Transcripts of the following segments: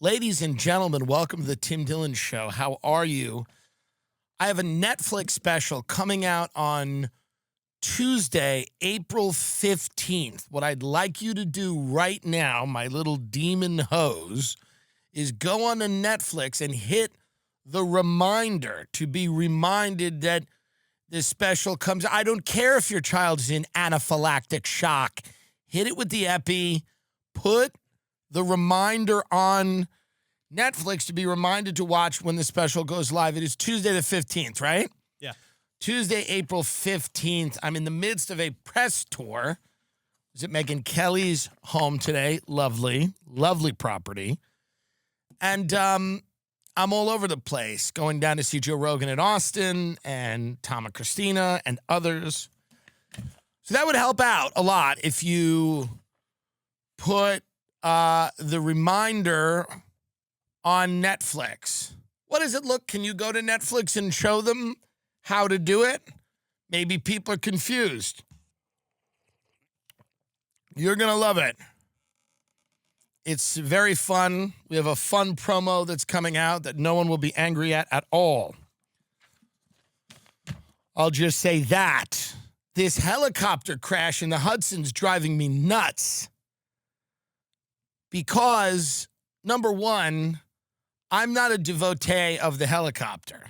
Ladies and gentlemen, welcome to the Tim Dillon Show. How are you? I have a Netflix special coming out on Tuesday, April 15th. What I'd like you to do right now, my little demon hose, is go on to Netflix and hit the reminder to be reminded that this special comes. I don't care if your child is in anaphylactic shock. Hit it with the epi. Put the reminder on Netflix to be reminded to watch when the special goes live. It is Tuesday the 15th, right? Yeah. Tuesday, April 15th. I'm in the midst of a press tour. I was at Megyn Kelly's home today. Lovely, lovely property. And I'm all over the place, going down to see Joe Rogan in Austin and Tom and Christina and others. So that would help out a lot if you put the reminder on Netflix. What does it look? Can you go to Netflix and show them how to do it? Maybe people are confused. You're going to love it. It's very fun. We have a fun promo that's coming out that no one will be angry at all. I'll just say that. This helicopter crash in the Hudson's driving me nuts. Because, number one, I'm not a devotee of the helicopter.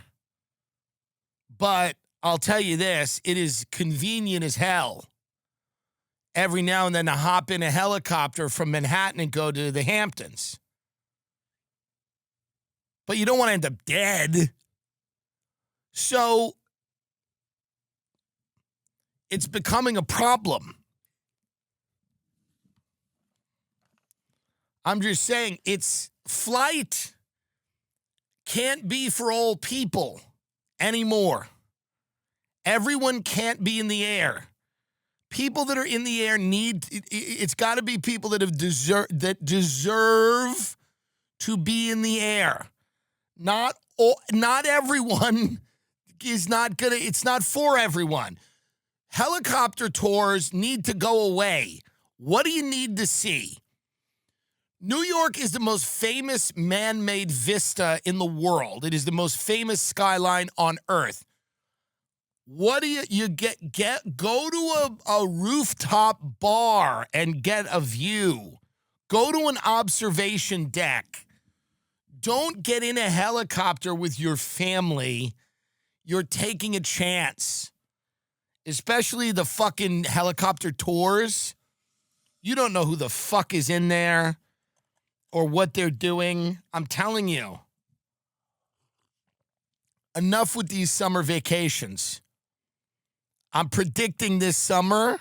But I'll tell you this, it is convenient as hell every now and then to hop in a helicopter from Manhattan and go to the Hamptons. But you don't want to end up dead. So it's becoming a problem. I'm just saying, it's flight can't be for all people anymore. Everyone can't be in the air. People that are in the air it's got to be people that deserve to be in the air. Not everyone is not gonna, it's not for everyone. Helicopter tours need to go away. What do you need to see? New York is the most famous man-made vista in the world. It is the most famous skyline on Earth. What do you get? Go to a rooftop bar and get a view. Go to an observation deck. Don't get in a helicopter with your family. You're taking a chance. Especially the fucking helicopter tours. You don't know who the fuck is in there or what they're doing. I'm telling you. Enough with these summer vacations. I'm predicting this summer,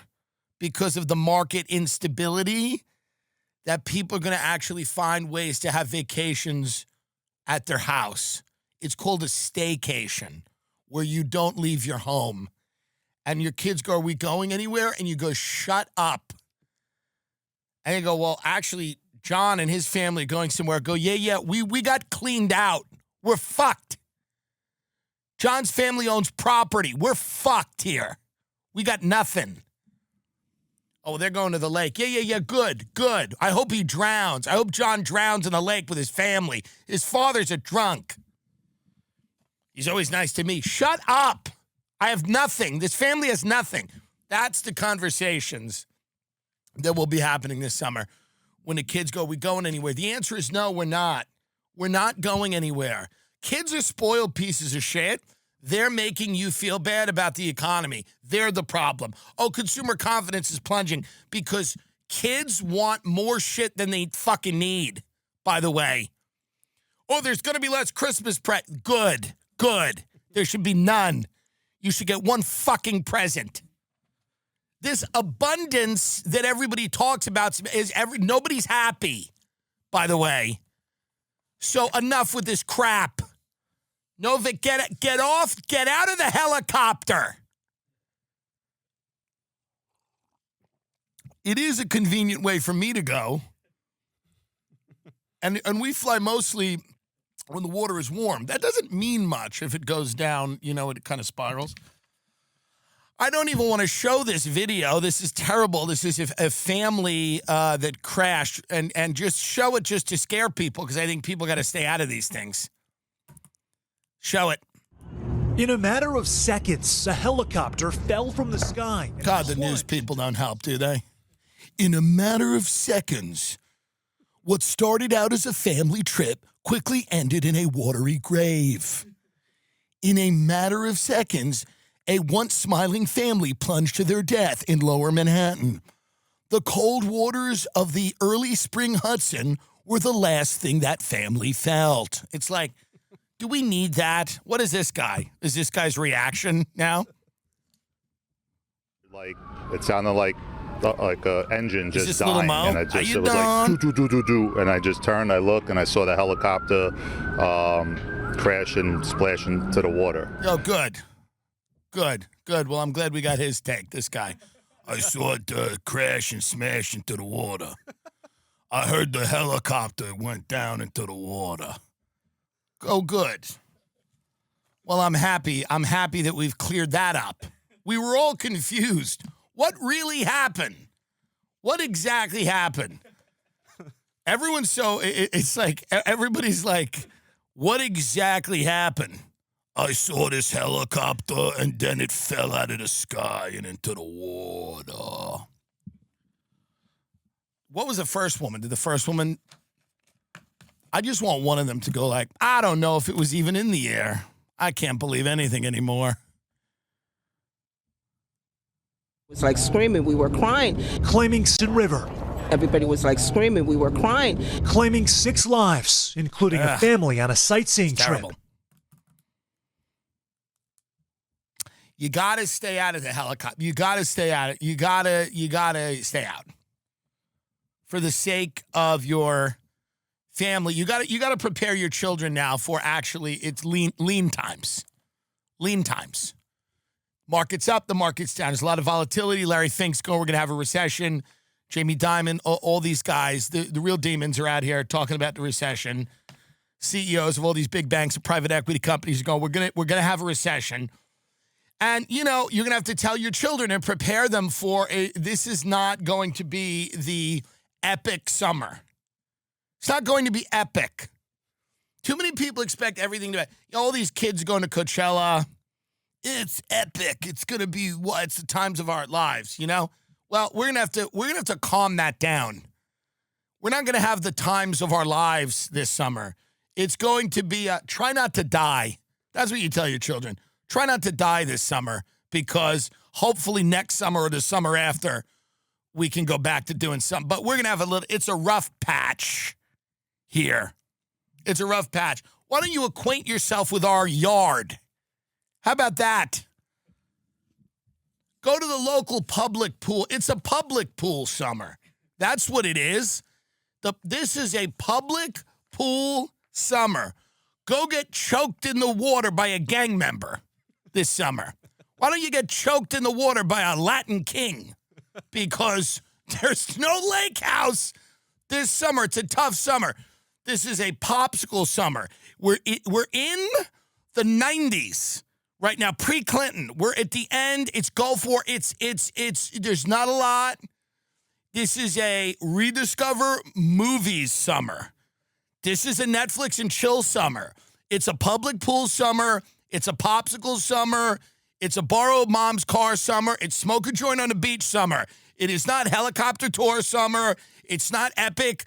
because of the market instability, that people are going to actually find ways to have vacations at their house. It's called a staycation, where you don't leave your home. And your kids go, "Are we going anywhere?" And you go, "Shut up." And you go, "Well, actually, John and his family are going somewhere." Go, yeah, we got cleaned out. We're fucked. John's family owns property. We're fucked here. We got nothing. Oh, they're going to the lake. Yeah, good. I hope he drowns. I hope John drowns in the lake with his family. His father's a drunk. He's always nice to me. Shut up. I have nothing. This family has nothing. That's the conversations that will be happening this summer. When the kids go, "We going anywhere?" The answer is no, we're not. We're not going anywhere. Kids are spoiled pieces of shit. They're making you feel bad about the economy. They're the problem. Oh, consumer confidence is plunging because kids want more shit than they fucking need, by the way. Oh, there's going to be less Christmas Good. There should be none. You should get one fucking present. This abundance that everybody talks about nobody's happy, by the way. So enough with this crap. Novik, get out of the helicopter. It is a convenient way for me to go. And we fly mostly when the water is warm. That doesn't mean much if it goes down, it kind of spirals. I don't even want to show this video. This is terrible. This is a family that crashed, and just show it just to scare people, because I think people got to stay out of these things. Show it. In a matter of seconds, a helicopter fell from the sky. God, the news people don't help, do they? In a matter of seconds, what started out as a family trip quickly ended in a watery grave. In a matter of seconds, a once smiling family plunged to their death in lower Manhattan. The cold waters of the early spring Hudson were the last thing that family felt. It's like, do we need that? What is this guy? Is this guy's reaction now? Like, it sounded like a engine just dying, and it was like do do do do, and I just turned, I looked, and I saw the helicopter crash and splash into the water. Oh, good. Well, I'm glad we got his take, this guy. I saw it crash and smash into the water. I heard the helicopter went down into the water. Oh, good. Well, I'm happy. I'm happy that we've cleared that up. We were all confused. What really happened? What exactly happened? Everyone's so, it's like, everybody's like, what exactly happened? I saw this helicopter, and then it fell out of the sky and into the water. What was the first woman? Did the first woman... I just want one of them to go like, I don't know if it was even in the air. I can't believe anything anymore. It was like screaming, we were crying. Claiming Sin River. Everybody was like screaming, we were crying. Claiming 6 lives, including a family on a sightseeing trip. Terrible. You got to stay out of the helicopter. You got to stay out of it. You got to stay out. For the sake of your family, you got to prepare your children now for actually it's lean times. Lean times. Market's up, the market's down. There's a lot of volatility. Larry Fink's going, we're going to have a recession. Jamie Dimon, all these guys, the real demons are out here talking about the recession. CEOs of all these big banks and private equity companies are going, we're going to have a recession. And, you know, you're going to have to tell your children and prepare them for this is not going to be the epic summer. It's not going to be epic. Too many people expect everything to be, all these kids going to Coachella. It's epic. It's going to be it's the times of our lives, you know? Well, we're going to have to calm that down. We're not going to have the times of our lives this summer. It's going to be try not to die. That's what you tell your children. Try not to die this summer, because hopefully next summer or the summer after we can go back to doing something. But we're going to have it's a rough patch here. It's a rough patch. Why don't you acquaint yourself with our yard? How about that? Go to the local public pool. It's a public pool summer. That's what it is. This is a public pool summer. Go get choked in the water by a gang member this summer. Why don't you get choked in the water by a Latin king? Because there's no lake house this summer. It's a tough summer. This is a popsicle summer. We're in the 90s right now, pre-Clinton. We're at the end. It's Gulf War. It's there's not a lot. This is a rediscover movies summer. This is a Netflix and chill summer. It's a public pool summer. It's a popsicle summer. It's a borrow mom's car summer. It's smoke a joint on the beach summer. It is not helicopter tour summer. It's not epic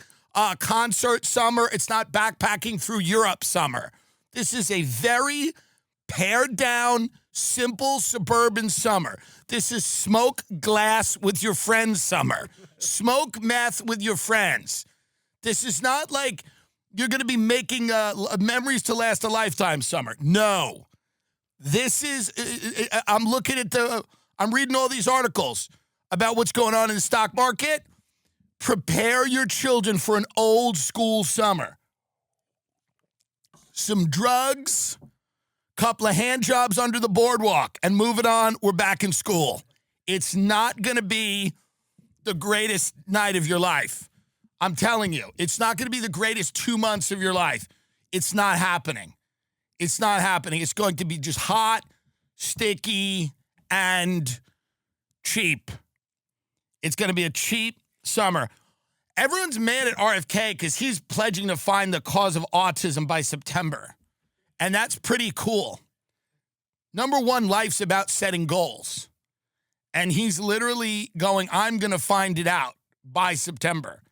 concert summer. It's not backpacking through Europe summer. This is a very pared down, simple suburban summer. This is smoke glass with your friends summer. Smoke meth with your friends. This is not like you're going to be making memories to last a lifetime summer. No. This is, I'm reading all these articles about what's going on in the stock market. Prepare your children for an old school summer. Some drugs, couple of hand jobs under the boardwalk, and move it on. We're back in school. It's not going to be the greatest night of your life. I'm telling you, it's not going to be the greatest 2 months of your life. It's not happening. It's not happening. It's going to be just hot, sticky, and cheap. It's going to be a cheap summer. Everyone's mad at RFK because he's pledging to find the cause of autism by September. And that's pretty cool. Number one, life's about setting goals. And he's literally going, I'm going to find it out by September.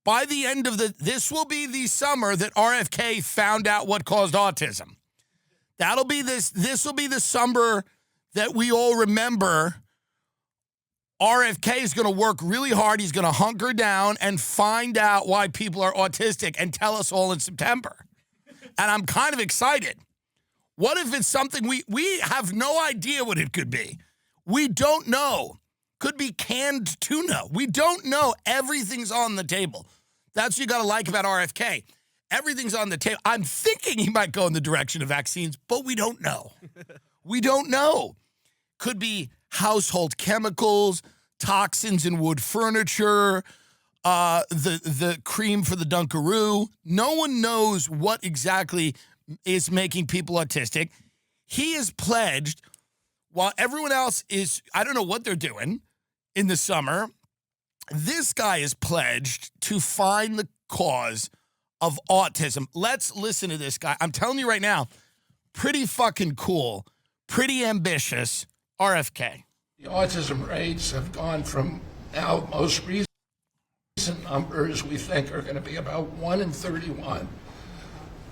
By the end of this will be the summer that RFK found out what caused autism. This will be the summer that we all remember. RFK is going to work really hard. He's going to hunker down and find out why people are autistic and tell us all in September. And I'm kind of excited. What if it's something we have no idea what it could be? We don't know. Could be canned tuna. We don't know. Everything's on the table. That's what you got to like about RFK. Everything's on the table. I'm thinking he might go in the direction of vaccines, but we don't know. We don't know. Could be household chemicals, toxins in wood furniture, the cream for the Dunkaroo. No one knows what exactly is making people autistic. He is pledged, while everyone else is, I don't know what they're doing in the summer, this guy is pledged to find the cause of autism. Let's listen to this guy. I'm telling you right now, pretty fucking cool, pretty ambitious, RFK. The autism rates have gone from now most recent numbers we think are going to be about 1 in 31,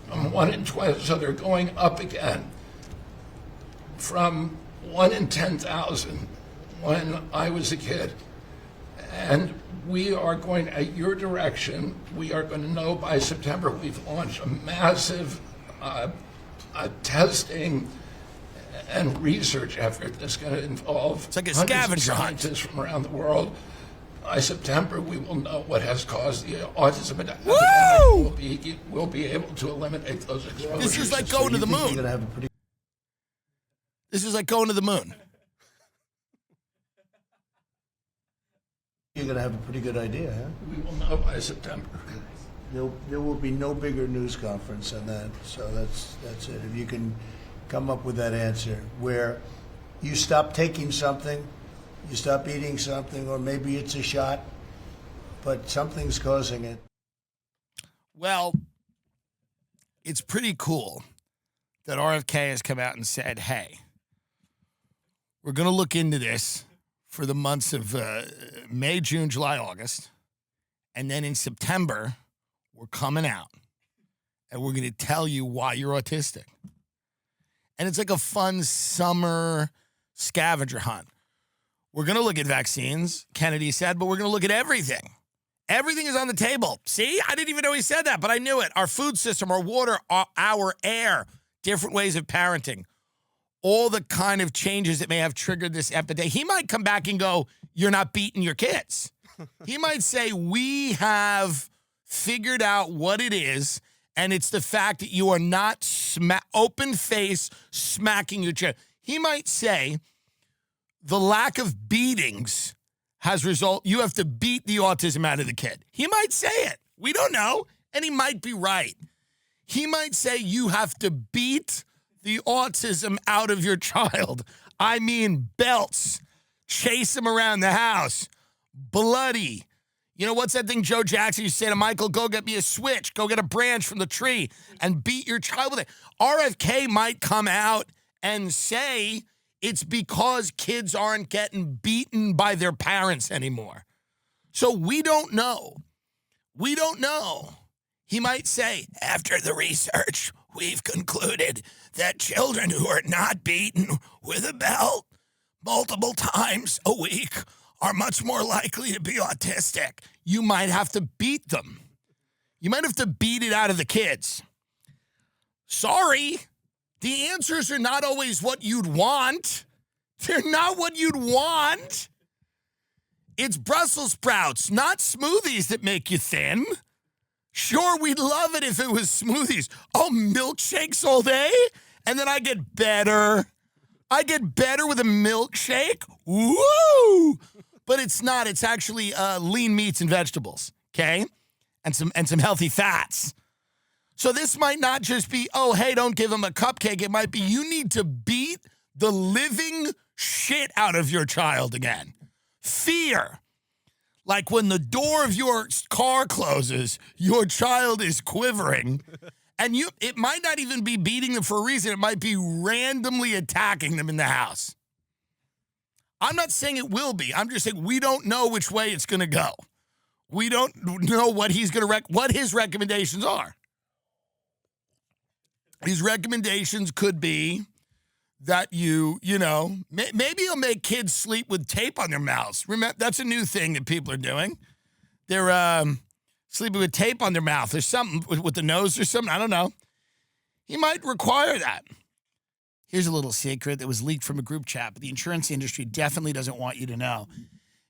1 in 12, so they're going up again from 1 in 10,000 when I was a kid. And we are going at your direction. We are going to know by September. We've launched a massive testing and research effort that's going to involve it's like a hundreds of scavenger hunt. scientists from around the world. By September, we will know what has caused the autism epidemic. We'll be able to eliminate those exposures. This is like going to the moon. This is like going to the moon. You're going to have a pretty good idea, huh? We will know by September. There will be no bigger news conference than that. So that's it. If you can come up with that answer where you stop taking something, you stop eating something, or maybe it's a shot, but something's causing it. Well, it's pretty cool that RFK has come out and said, hey, we're going to look into this for the months of May, June, July, August. And then in September, we're coming out and we're going to tell you why you're autistic. And it's like a fun summer scavenger hunt. We're going to look at vaccines, Kennedy said, but we're going to look at everything. Everything is on the table. See, I didn't even know he said that, but I knew it. Our food system, our water, our air, different ways of parenting. All the kind of changes that may have triggered this epidemic. He might come back and go, you're not beating your kids. He might say, we have figured out what it is, and it's the fact that you are not open face smacking your child. He might say, the lack of beatings has you have to beat the autism out of the kid. He might say it. We don't know, and he might be right. He might say you have to beat the autism out of your child. I mean, belts, chase him around the house, bloody. You know, what's that thing Joe Jackson used to say to Michael? Go get me a switch, go get a branch from the tree and beat your child with it. RFK might come out and say it's because kids aren't getting beaten by their parents anymore. So we don't know. We don't know. He might say, after the research, we've concluded that children who are not beaten with a belt multiple times a week are much more likely to be autistic. You might have to beat them. You might have to beat it out of the kids. Sorry, the answers are not always what you'd want. They're not what you'd want. It's Brussels sprouts, not smoothies that make you thin. Sure, we'd love it if it was smoothies. Oh, milkshakes all day? And then I get better. I get better with a milkshake? Woo! But it's not. It's actually lean meats and vegetables, okay? And some healthy fats. So this might not just be, oh, hey, don't give them a cupcake. It might be you need to beat the living shit out of your child again. Fear. Like when the door of your car closes, your child is quivering. And it might not even be beating them for a reason. It might be randomly attacking them in the house. I'm not saying it will be. I'm just saying we don't know which way it's going to go. We don't know what he's going to what his recommendations are. His recommendations could be that maybe he'll make kids sleep with tape on their mouths. Remember, that's a new thing that people are doing. They're sleeping with tape on their mouth or something with the nose or something. I don't know. He might require that. Here's a little secret that was leaked from a group chat, but the insurance industry definitely doesn't want you to know.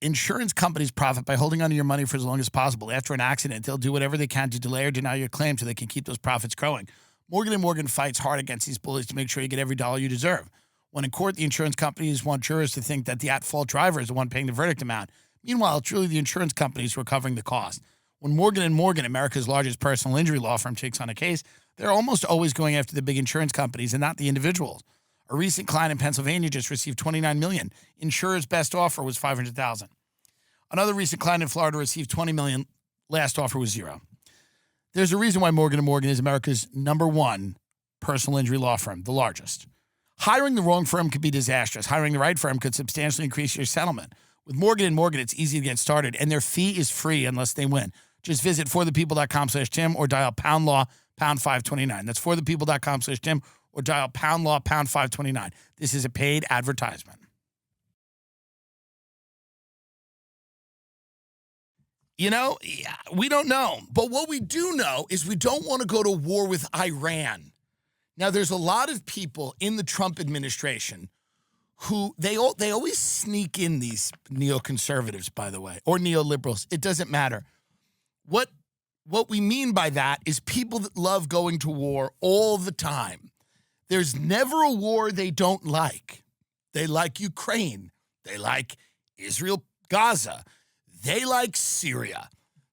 Insurance companies profit by holding onto your money for as long as possible. After an accident, they'll do whatever they can to delay or deny your claim so they can keep those profits growing. Morgan & Morgan fights hard against these bullies to make sure you get every dollar you deserve. When in court, the insurance companies want jurors to think that the at-fault driver is the one paying the verdict amount. Meanwhile, it's really the insurance companies who are covering the cost. When Morgan & Morgan, America's largest personal injury law firm, takes on a case, they're almost always going after the big insurance companies and not the individuals. A recent client in Pennsylvania just received $29 million. Insurer's best offer was $500,000. Another recent client in Florida received $20 million. Last offer was $0. There's a reason why Morgan & Morgan is America's #1 personal injury law firm, the largest. Hiring the wrong firm could be disastrous. Hiring the right firm could substantially increase your settlement. With Morgan & Morgan, it's easy to get started, and their fee is free unless they win. Just visit forthepeople.com/Tim or dial #law #529. That's forthepeople.com/Tim or dial #law #529. This is a paid advertisement. We don't know. But what we do know is we don't want to go to war with Iran. Now, there's a lot of people in the Trump administration who they always sneak in these neoconservatives, by the way, or neoliberals. It doesn't matter. What we mean by that is people that love going to war all the time. There's never a war they don't like. They like Ukraine. They like Israel, Gaza. They like Syria.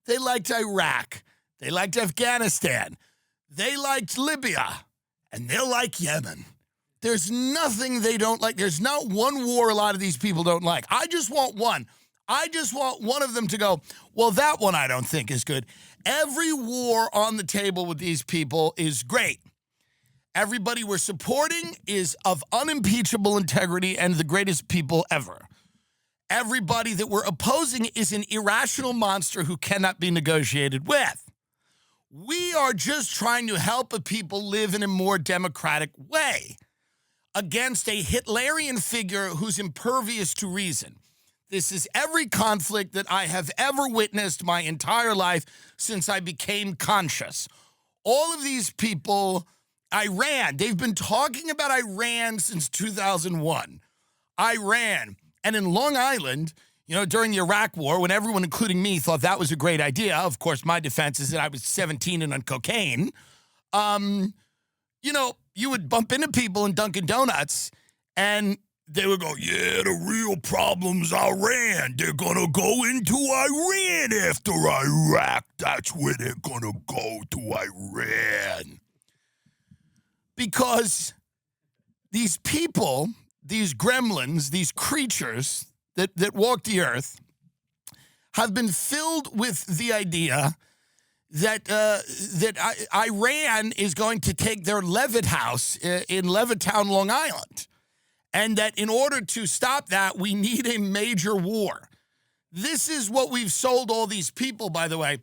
They liked Iraq. They liked Afghanistan. They liked Libya. And they like Yemen. There's nothing they don't like. There's not one war a lot of these people don't like. I just want one. I just want one of them to go, well, that one I don't think is good. Every war on the table with these people is great. Everybody we're supporting is of unimpeachable integrity and the greatest people ever. Everybody that we're opposing is an irrational monster who cannot be negotiated with. We are just trying to help a people live in a more democratic way against a Hitlerian figure who's impervious to reason. This is every conflict that I have ever witnessed my entire life since I became conscious. All of these people, Iran, they've been talking about Iran since 2001. Iran. And in Long Island, during the Iraq War, when everyone, including me, thought that was a great idea, of course, my defense is that I was 17 and on cocaine, you would bump into people in Dunkin' Donuts, and they would go, yeah, the real problem's Iran. They're going to go into Iran after Iraq. That's where they're going to go, to Iran. Because these people, these gremlins, these creatures that walk the earth have been filled with the idea that Iran is going to take their Levitt house in Levittown, Long Island, and that in order to stop that, we need a major war. This is what we've sold all these people, by the way.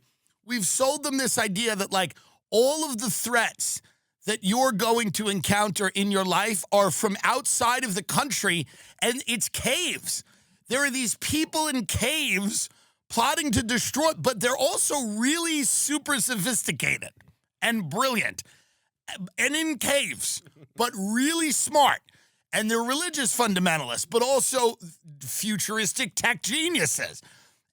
We've sold them this idea that, like, all of the threats that you're going to encounter in your life are from outside of the country, and it's caves. There are these people in caves plotting to destroy, but they're also really super sophisticated and brilliant and in caves, but really smart. And they're religious fundamentalists, but also futuristic tech geniuses.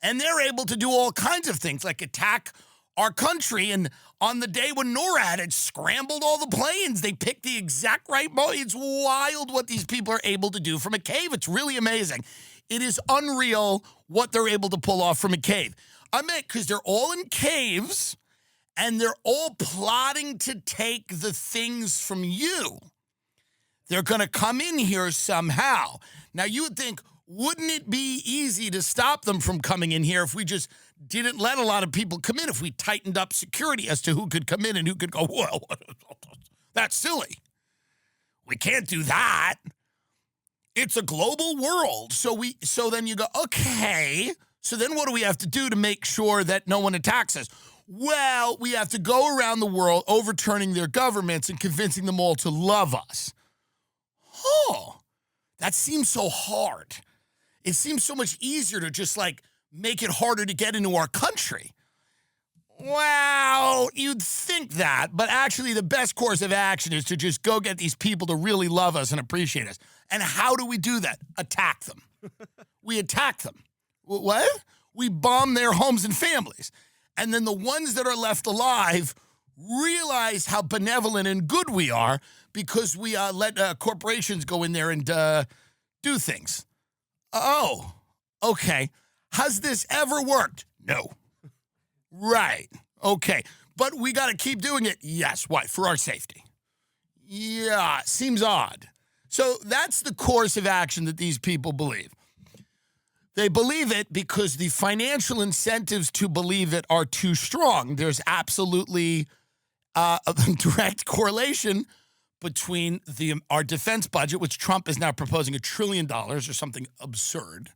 And they're able to do all kinds of things, like attack our country. And on the day when NORAD had scrambled all the planes, they picked the exact right moment. It's wild what these people are able to do from a cave. It's really amazing. It is unreal what they're able to pull off from a cave. I mean, because they're all in caves, and they're all plotting to take the things from you They're going to come in here somehow. Now, you would think, wouldn't it be easy to stop them from coming in here if we just didn't let a lot of people come in, if we tightened up security as to who could come in and who could go? Well, that's silly. We can't do that. It's a global world. So then you go, okay, so then what do we have to do to make sure that no one attacks us? Well, we have to go around the world overturning their governments and convincing them all to love us. Oh, that seems so hard. It seems so much easier to just like make it harder to get into our country. Well, you'd think that, but actually the best course of action is to just go get these people to really love us and appreciate us. And how do we do that? Attack them. We attack them. What? We bomb their homes and families. And then the ones that are left alive realize how benevolent and good we are because we let corporations go in there and do things. Oh, okay. Has this ever worked? No. Right. Okay. But we got to keep doing it. Yes. Why? For our safety. Yeah. Seems odd. So that's the course of action that these people believe. They believe it because the financial incentives to believe it are too strong. There's absolutely a direct correlation between our defense budget, which Trump is now proposing $1 trillion or something absurd,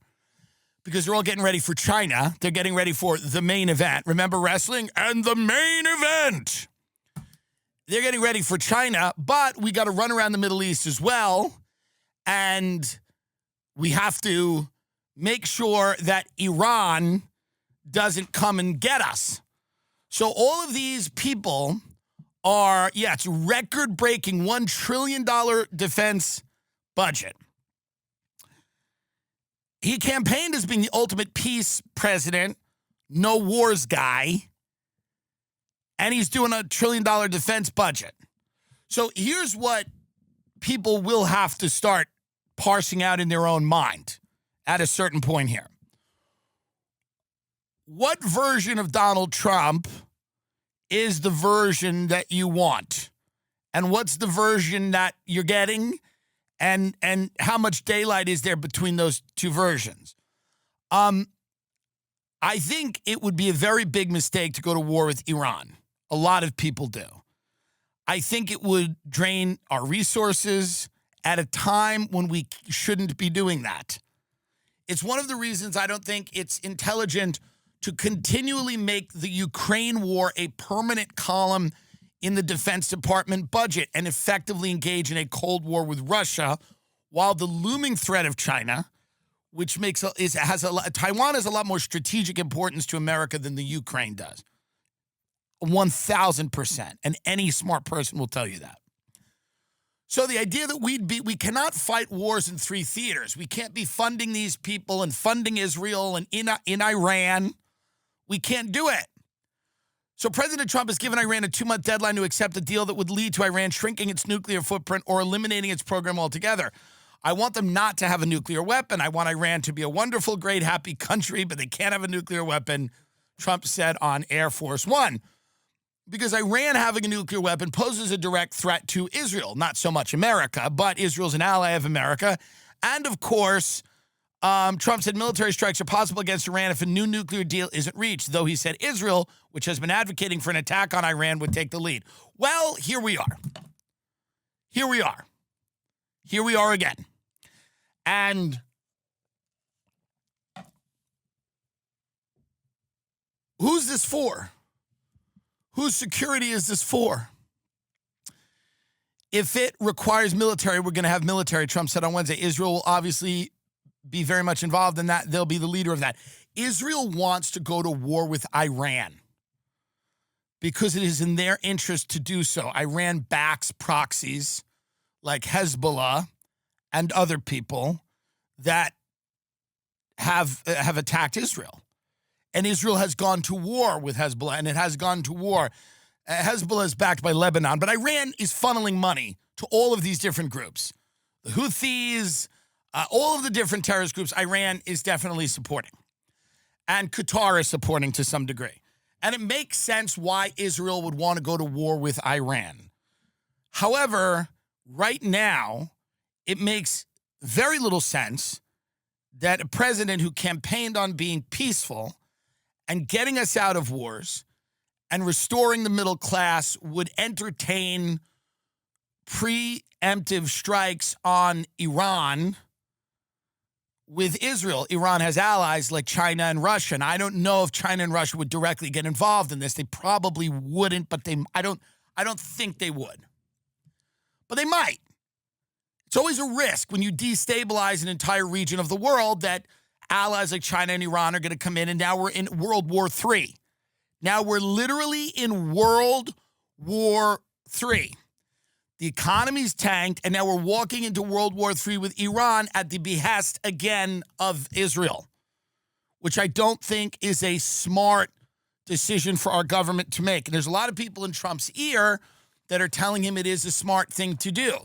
because they're all getting ready for China. They're getting ready for the main event. Remember wrestling? And the main event. They're getting ready for China, but we got to run around the Middle East as well, and we have to make sure that Iran doesn't come and get us. So all of these people are, it's record-breaking $1 trillion defense budget. He campaigned as being the ultimate peace president, no wars guy, and he's doing $1 trillion defense budget. So here's what people will have to start parsing out in their own mind at a certain point here. What version of Donald Trump is the version that you want? And what's the version that you're getting? And how much daylight is there between those two versions? I think it would be a very big mistake to go to war with Iran. A lot of people do. I think it would drain our resources at a time when we shouldn't be doing that. It's one of the reasons I don't think it's intelligent to continually make the Ukraine war a permanent column in the Defense Department budget and effectively engage in a Cold War with Russia, while the looming threat of China, which Taiwan has a lot more strategic importance to America than the Ukraine does. 1,000%. And any smart person will tell you that. So the idea that we cannot fight wars in three theaters. We can't be funding these people and funding Israel and in Iran. We can't do it. So President Trump has given Iran a 2-month deadline to accept a deal that would lead to Iran shrinking its nuclear footprint or eliminating its program altogether. I want them not to have a nuclear weapon. I want Iran to be a wonderful, great, happy country, but they can't have a nuclear weapon, Trump said on Air Force One. Because Iran having a nuclear weapon poses a direct threat to Israel, not so much America, but Israel's an ally of America. And, of course, Trump said military strikes are possible against Iran if a new nuclear deal isn't reached, though he said Israel, which has been advocating for an attack on Iran, would take the lead. Well, here we are. Here we are. Here we are again. And who's this for? Whose security is this for? If it requires military, we're going to have military, Trump said on Wednesday. Israel will obviously be very much involved in that. They'll be the leader of that. Israel wants to go to war with Iran because it is in their interest to do so. Iran backs proxies like Hezbollah and other people that have attacked Israel. And Israel has gone to war with Hezbollah, and it has gone to war. Hezbollah is backed by Lebanon, but Iran is funneling money to all of these different groups. The Houthis, all of the different terrorist groups, Iran is definitely supporting. And Qatar is supporting to some degree. And it makes sense why Israel would want to go to war with Iran. However, right now, it makes very little sense that a president who campaigned on being peaceful and getting us out of wars and restoring the middle class would entertain preemptive strikes on Iran with Israel. Iran has allies like China and Russia, and I don't know if China and Russia would directly get involved in this. They probably wouldn't, but I don't think they would. But they might. It's always a risk when you destabilize an entire region of the world that allies like China and Iran are going to come in, and now we're in World War III. Now we're literally in World War III. The economy's tanked, and now we're walking into World War III with Iran at the behest, again, of Israel, which I don't think is a smart decision for our government to make. And there's a lot of people in Trump's ear that are telling him it is a smart thing to do,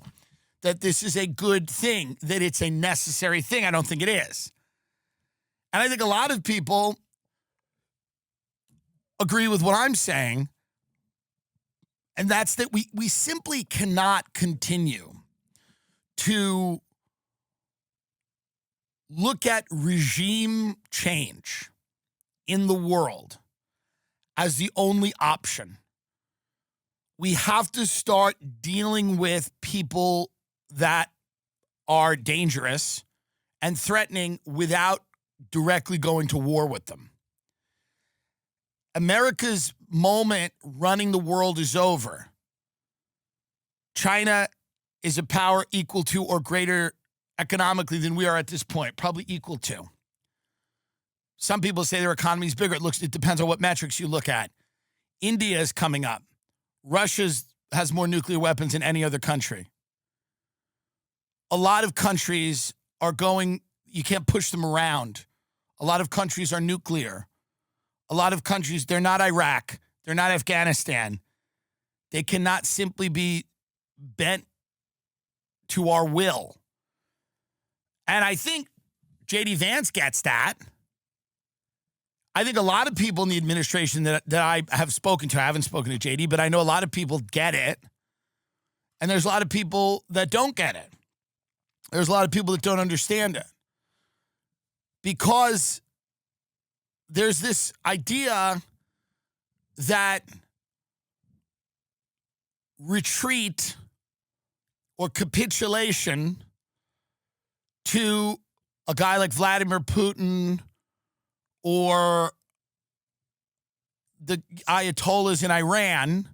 that this is a good thing, that it's a necessary thing. I don't think it is. And I think a lot of people agree with what I'm saying, and that's that we simply cannot continue to look at regime change in the world as the only option. We have to start dealing with people that are dangerous and threatening without directly going to war with them. America's moment running the world is over. China is a power equal to or greater economically than we are at this point, probably equal to. Some people say their economy is bigger. It depends on what metrics you look at. India is coming up. Russia has more nuclear weapons than any other country. A lot of countries are going, you can't push them around. A lot of countries are nuclear. A lot of countries, they're not Iraq. They're not Afghanistan. They cannot simply be bent to our will. And I think J.D. Vance gets that. I think a lot of people in the administration that I have spoken to, I haven't spoken to J.D., but I know a lot of people get it. And there's a lot of people that don't get it. There's a lot of people that don't understand it. Because there's this idea that retreat or capitulation to a guy like Vladimir Putin or the Ayatollahs in Iran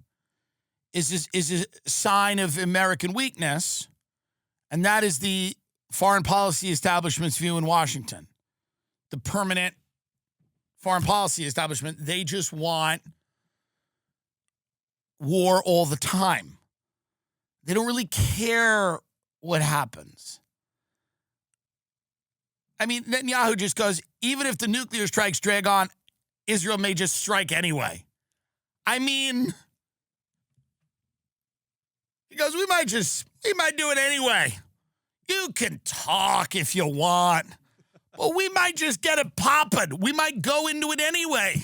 is a sign of American weakness, and that is the foreign policy establishment's view in Washington. The permanent foreign policy establishment, they just want war all the time. They don't really care what happens. I mean, Netanyahu just goes, even if the nuclear strikes drag on, Israel may just strike anyway. I mean, he goes, we might do it anyway. You can talk if you want. Well, we might just get it popping. We might go into it anyway.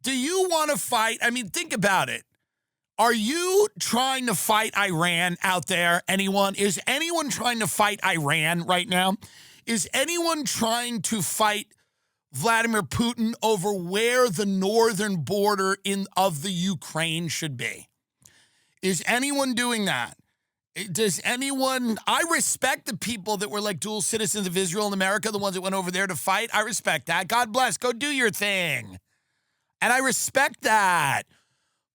Do you want to fight? I mean, think about it. Are you trying to fight Iran out there? Anyone? Is anyone trying to fight Iran right now? Is anyone trying to fight Vladimir Putin over where the northern border of the Ukraine should be? Is anyone doing that? Does anyone, I respect the people that were like dual citizens of Israel and America, the ones that went over there to fight. I respect that. God bless. Go do your thing. And I respect that.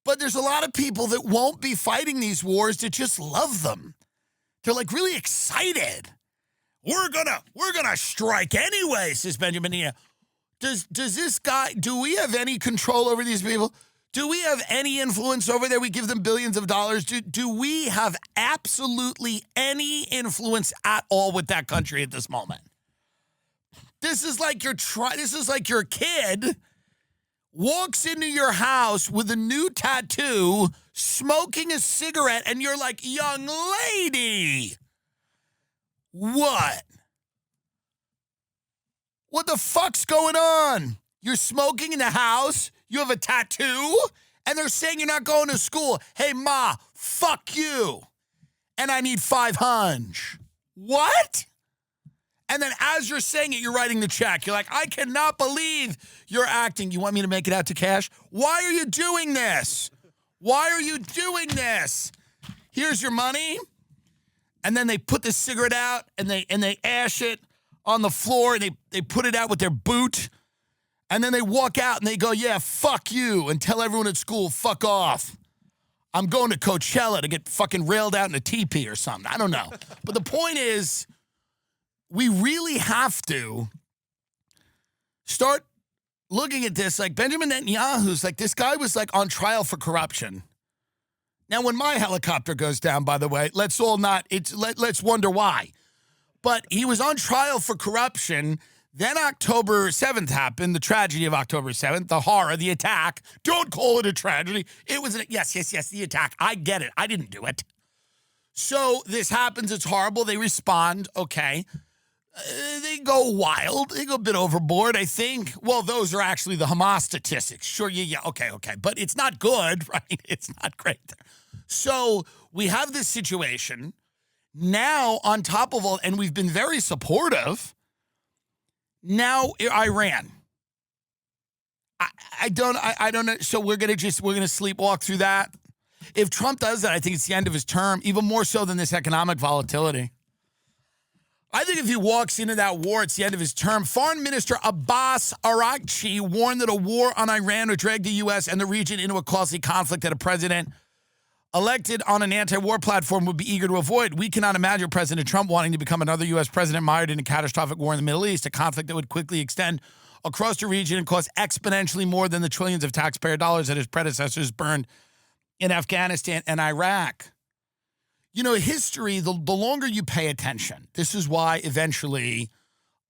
But there's a lot of people that won't be fighting these wars that just love them. They're like really excited. We're gonna strike anyway, says Benjamin Netanyahu. Does this guy, do we have any control over these people? Do we have any influence over there? We give them billions of dollars. Do we have absolutely any influence at all with that country at this moment? This is like your kid walks into your house with a new tattoo, smoking a cigarette, and you're like, young lady, what? What the fuck's going on? You're smoking in the house, you have a tattoo, and they're saying you're not going to school. Hey, Ma, fuck you. and I need 500. What? And then as you're saying it, you're writing the check. You're like, I cannot believe you're acting. You want me to make it out to cash? Why are you doing this? Why are you doing this? Here's your money. And then they put the cigarette out and they ash it on the floor and they put it out with their boot. And then they walk out and they go, yeah, fuck you, and tell everyone at school, fuck off. I'm going to Coachella to get fucking railed out in a teepee or something. I don't know. But the point is, we really have to start looking at this like Benjamin Netanyahu's like, this guy was like on trial for corruption. Now, when my helicopter goes down, by the way, let's wonder why. But he was on trial for corruption. Then October 7th happened, the tragedy of October 7th, the horror, the attack. Don't call it a tragedy. It was, yes, the attack. I get it. I didn't do it. So this happens. It's horrible. They respond. Okay. They go wild. They go a bit overboard, I think. Well, those are actually the Hamas statistics. Sure, yeah, okay. But it's not good, right? It's not great. So we have this situation. Now, on top of all, and we've been very supportive, now Iran. I don't know. So we're going to sleepwalk through that. If Trump does that, I think it's the end of his term, even more so than this economic volatility. I think if he walks into that war, it's the end of his term. Foreign Minister Abbas Araghchi warned that a war on Iran would drag the U.S. and the region into a costly conflict that a president elected on an anti-war platform would be eager to avoid. We cannot imagine President Trump wanting to become another U.S. president mired in a catastrophic war in the Middle East, a conflict that would quickly extend across the region and cost exponentially more than the trillions of taxpayer dollars that his predecessors burned in Afghanistan and Iraq. You know, history, the longer you pay attention, this is why eventually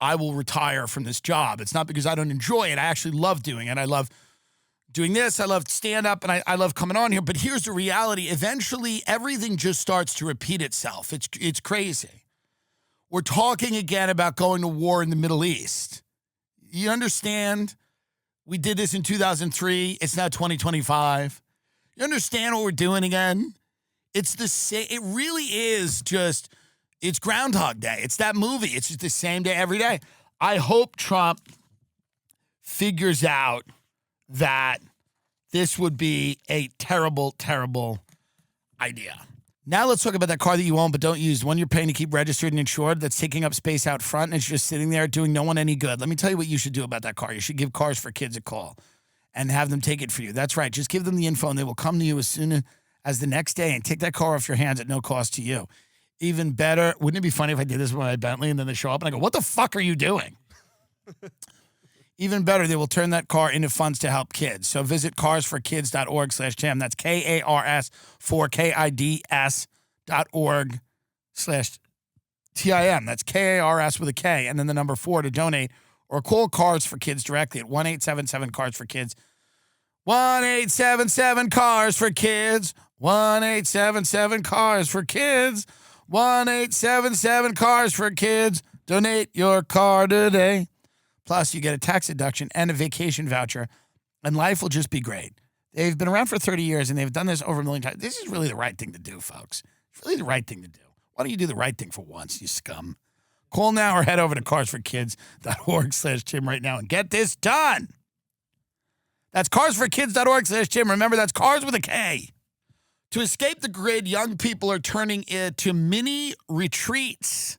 I will retire from this job. It's not because I don't enjoy it. I actually love doing it. I love doing this. I love stand-up, and I love coming on here. But here's the reality. Eventually, everything just starts to repeat itself. It's crazy. We're talking again about going to war in the Middle East. You understand? We did this in 2003. It's now 2025. You understand what we're doing again? It's the same. It really is just, it's Groundhog Day. It's that movie. It's just the same day every day. I hope Trump figures out that this would be a terrible, terrible idea. Now let's talk about that car that you own but don't use, the one you're paying to keep registered and insured that's taking up space out front and it's just sitting there doing no one any good. Let me tell you what you should do about that car. You should give Cars for Kids a call and have them take it for you. That's right. Just give them the info and they will come to you as soon as the next day and take that car off your hands at no cost to you. Even better, wouldn't it be funny if I did this with my Bentley and then they show up and I go, what the fuck are you doing? Even better, they will turn that car into funds to help kids. So visit carsforkids.org/Tim. That's KARS4KIDS.org/TIM. That's KARS with a K and then the number 4 to donate or call Cars for Kids directly at 1-877-CARS-FOR-KIDS. 1-877-CARS-FOR-KIDS. 1-877-CARS-FOR-KIDS. 1-877-CARS-FOR-KIDS. Donate your car today. Plus, you get a tax deduction and a vacation voucher, and life will just be great. They've been around for 30 years, and they've done this over a million times. This is really the right thing to do, folks. It's really the right thing to do. Why don't you do the right thing for once, you scum? Call now or head over to carsforkids.org/Tim right now and get this done. That's carsforkids.org/Tim. Remember, that's Cars with a K. To escape the grid, young people are turning into mini retreats.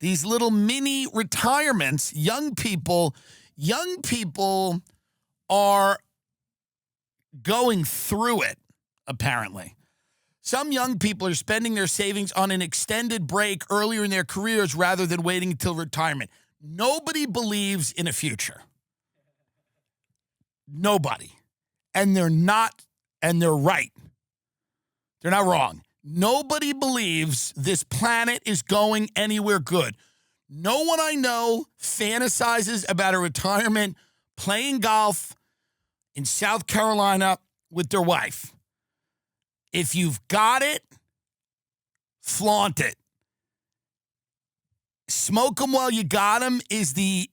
These little mini retirements, young people are going through it, apparently. Some young people are spending their savings on an extended break earlier in their careers rather than waiting until retirement. Nobody believes in a future. Nobody. And they're not, and they're right. They're not wrong. Nobody believes this planet is going anywhere good. No one I know fantasizes about a retirement playing golf in South Carolina with their wife. If you've got it, flaunt it. Smoke them while you got them is the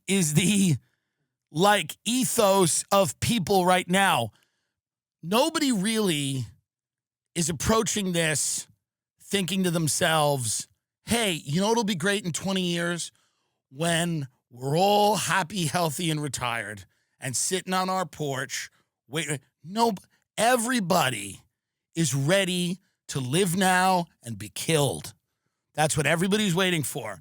like ethos of people right now. Nobody really is approaching this thinking to themselves, hey, you know what'll be great in 20 years? When we're all happy, healthy, and retired and sitting on our porch. No, everybody is ready to live now and be killed. That's what everybody's waiting for.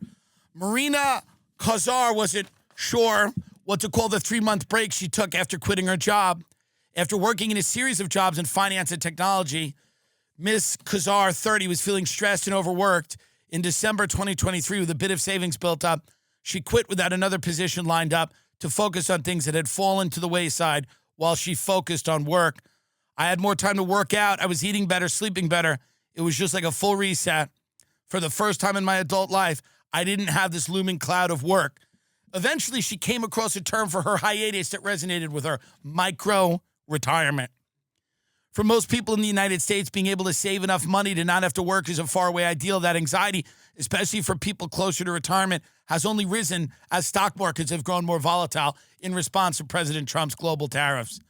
Marina Kazar wasn't sure what to call the 3-month break she took after quitting her job. After working in a series of jobs in finance and technology, Miss Kazar, 30, was feeling stressed and overworked. In December 2023, with a bit of savings built up, she quit without another position lined up to focus on things that had fallen to the wayside while she focused on work. I had more time to work out. I was eating better, sleeping better. It was just like a full reset. For the first time in my adult life, I didn't have this looming cloud of work. Eventually, she came across a term for her hiatus that resonated with her: micro-retirement. For most people in the United States, being able to save enough money to not have to work is a faraway ideal. That anxiety, especially for people closer to retirement, has only risen as stock markets have grown more volatile in response to President Trump's global tariffs.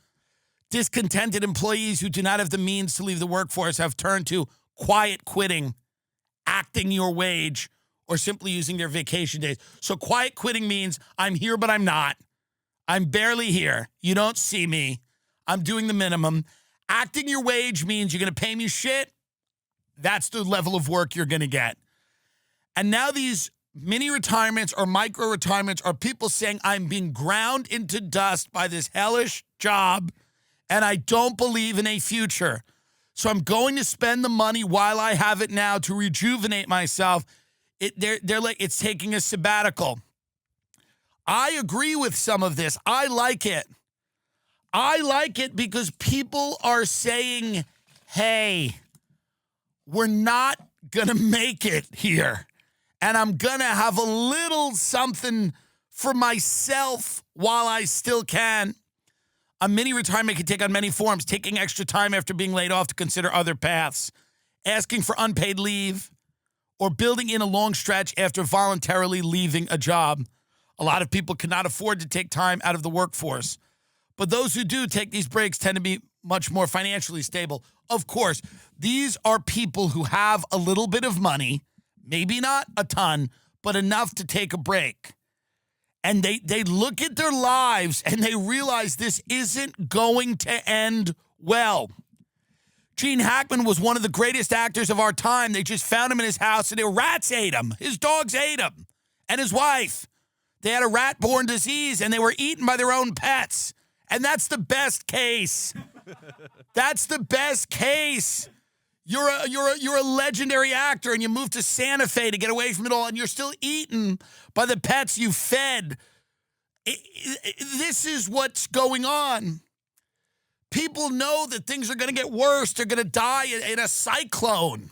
Discontented employees who do not have the means to leave the workforce have turned to quiet quitting, acting your wage, or simply using their vacation days. So quiet quitting means I'm here, but I'm not. I'm barely here. You don't see me. I'm doing the minimum. Acting your wage means you're going to pay me shit. That's the level of work you're going to get. And now these mini retirements or micro retirements are people saying, I'm being ground into dust by this hellish job and I don't believe in a future. So I'm going to spend the money while I have it now to rejuvenate myself. They're like, it's taking a sabbatical. I agree with some of this. I like it. I like it because people are saying, hey, we're not going to make it here. And I'm going to have a little something for myself while I still can. A mini retirement can take on many forms: taking extra time after being laid off to consider other paths, asking for unpaid leave, or building in a long stretch after voluntarily leaving a job. A lot of people cannot afford to take time out of the workforce. But those who do take these breaks tend to be much more financially stable. Of course, these are people who have a little bit of money, maybe not a ton, but enough to take a break. And they look at their lives and they realize this isn't going to end well. Gene Hackman was one of the greatest actors of our time. They just found him in his house and their rats ate him. His dogs ate him. And his wife. They had a rat-borne disease and they were eaten by their own pets. And that's the best case. That's the best case. You're a legendary actor and you move to Santa Fe to get away from it all and you're still eaten by the pets you fed. This is what's going on. People know that things are going to get worse. They're going to die in a cyclone.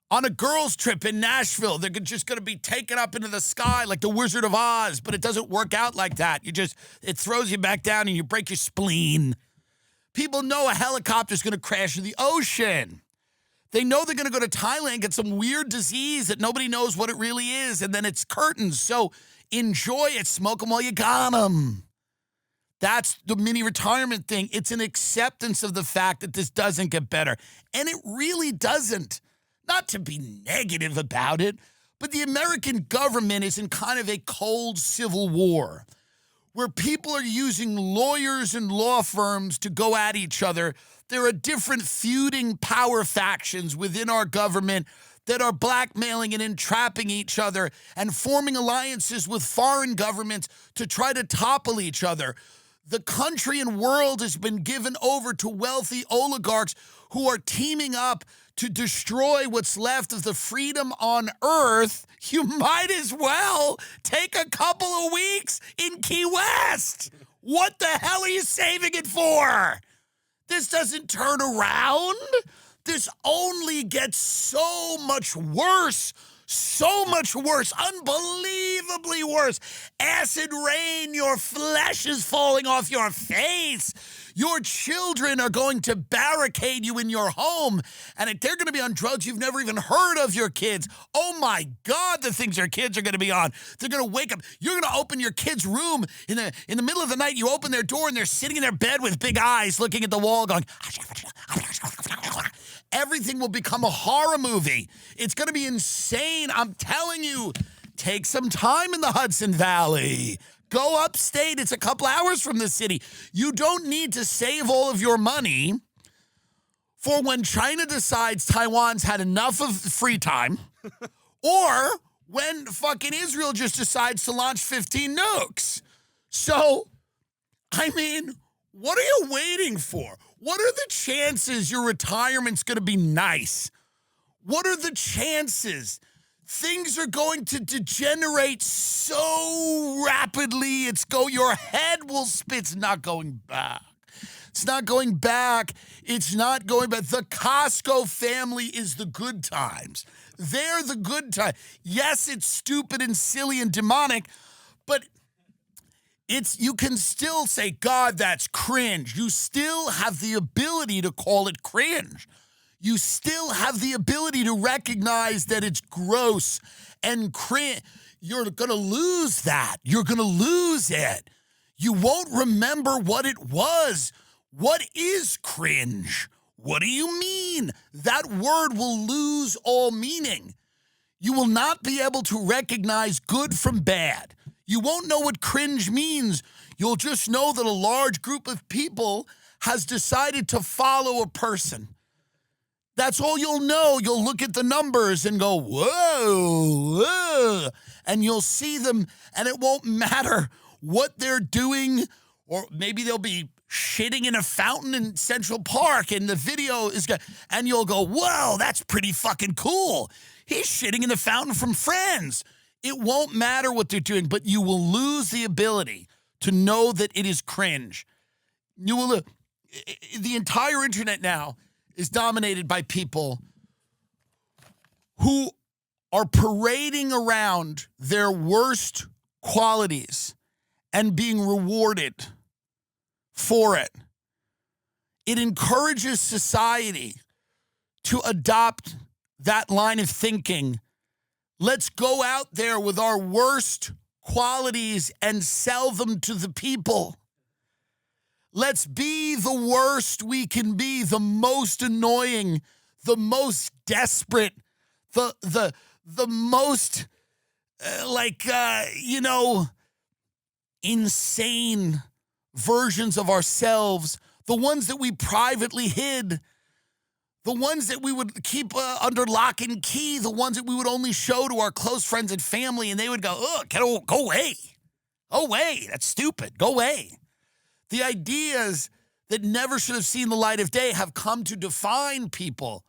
On a girls' trip in Nashville, they're just going to be taken up into the sky like the Wizard of Oz, but it doesn't work out like that. It throws you back down and you break your spleen. People know a helicopter's going to crash in the ocean. They know they're going to go to Thailand, get some weird disease that nobody knows what it really is, and then it's curtains. So enjoy it. Smoke them while you got them. That's the mini retirement thing. It's an acceptance of the fact that this doesn't get better. And it really doesn't. Not to be negative about it, but the American government is in kind of a cold civil war where people are using lawyers and law firms to go at each other. There are different feuding power factions within our government that are blackmailing and entrapping each other and forming alliances with foreign governments to try to topple each other. The country and world has been given over to wealthy oligarchs who are teaming up to destroy what's left of the freedom on earth. You might as well take a couple of weeks in Key West. What the hell are you saving it for? This doesn't turn around. This only gets so much worse. So much worse, unbelievably worse. Acid rain, your flesh is falling off your face. Your children are going to barricade you in your home. And if they're going to be on drugs you've never even heard of, your kids. Oh my God, the things your kids are going to be on. They're going to wake up. You're going to open your kid's room in the middle of the night. You open their door and they're sitting in their bed with big eyes looking at the wall going, every everything will become a horror movie. It's going to be insane. I'm telling you, take some time in the Hudson Valley. Go upstate. It's a couple hours from the city. You don't need to save all of your money for when China decides Taiwan's had enough of free time, or when fucking Israel just decides to launch 15 nukes. So, I mean, what are you waiting for? What are the chances your retirement's going to be nice? What are the chances? Things are going to degenerate so rapidly. Your head will spit. It's not going back. It's not going back. It's not going back. The Costco family is the good times. They're the good times. Yes, it's stupid and silly and demonic, but you can still say, God, that's cringe. You still have the ability to call it cringe. You still have the ability to recognize that it's gross and cringe. You're going to lose that. You're going to lose it. You won't remember what it was. What is cringe? What do you mean? That word will lose all meaning. You will not be able to recognize good from bad. You won't know what cringe means. You'll just know that a large group of people has decided to follow a person. That's all you'll know. You'll look at the numbers and go, whoa, whoa, and you'll see them, and it won't matter what they're doing, or maybe they'll be shitting in a fountain in Central Park, and the video is good, and you'll go, whoa, that's pretty fucking cool. He's shitting in the fountain from Friends. It won't matter what they're doing, but you will lose the ability to know that it is cringe. You will. The entire internet now is dominated by people who are parading around their worst qualities and being rewarded for it. It encourages society to adopt that line of thinking. Let's go out there with our worst qualities and sell them to the people. Let's be the worst we can be, the most annoying, the most desperate, the most, insane versions of ourselves, the ones that we privately hid, the ones that we would keep under lock and key, the ones that we would only show to our close friends and family, and they would go, oh, go away. Go away. That's stupid. Go away. The ideas that never should have seen the light of day have come to define people.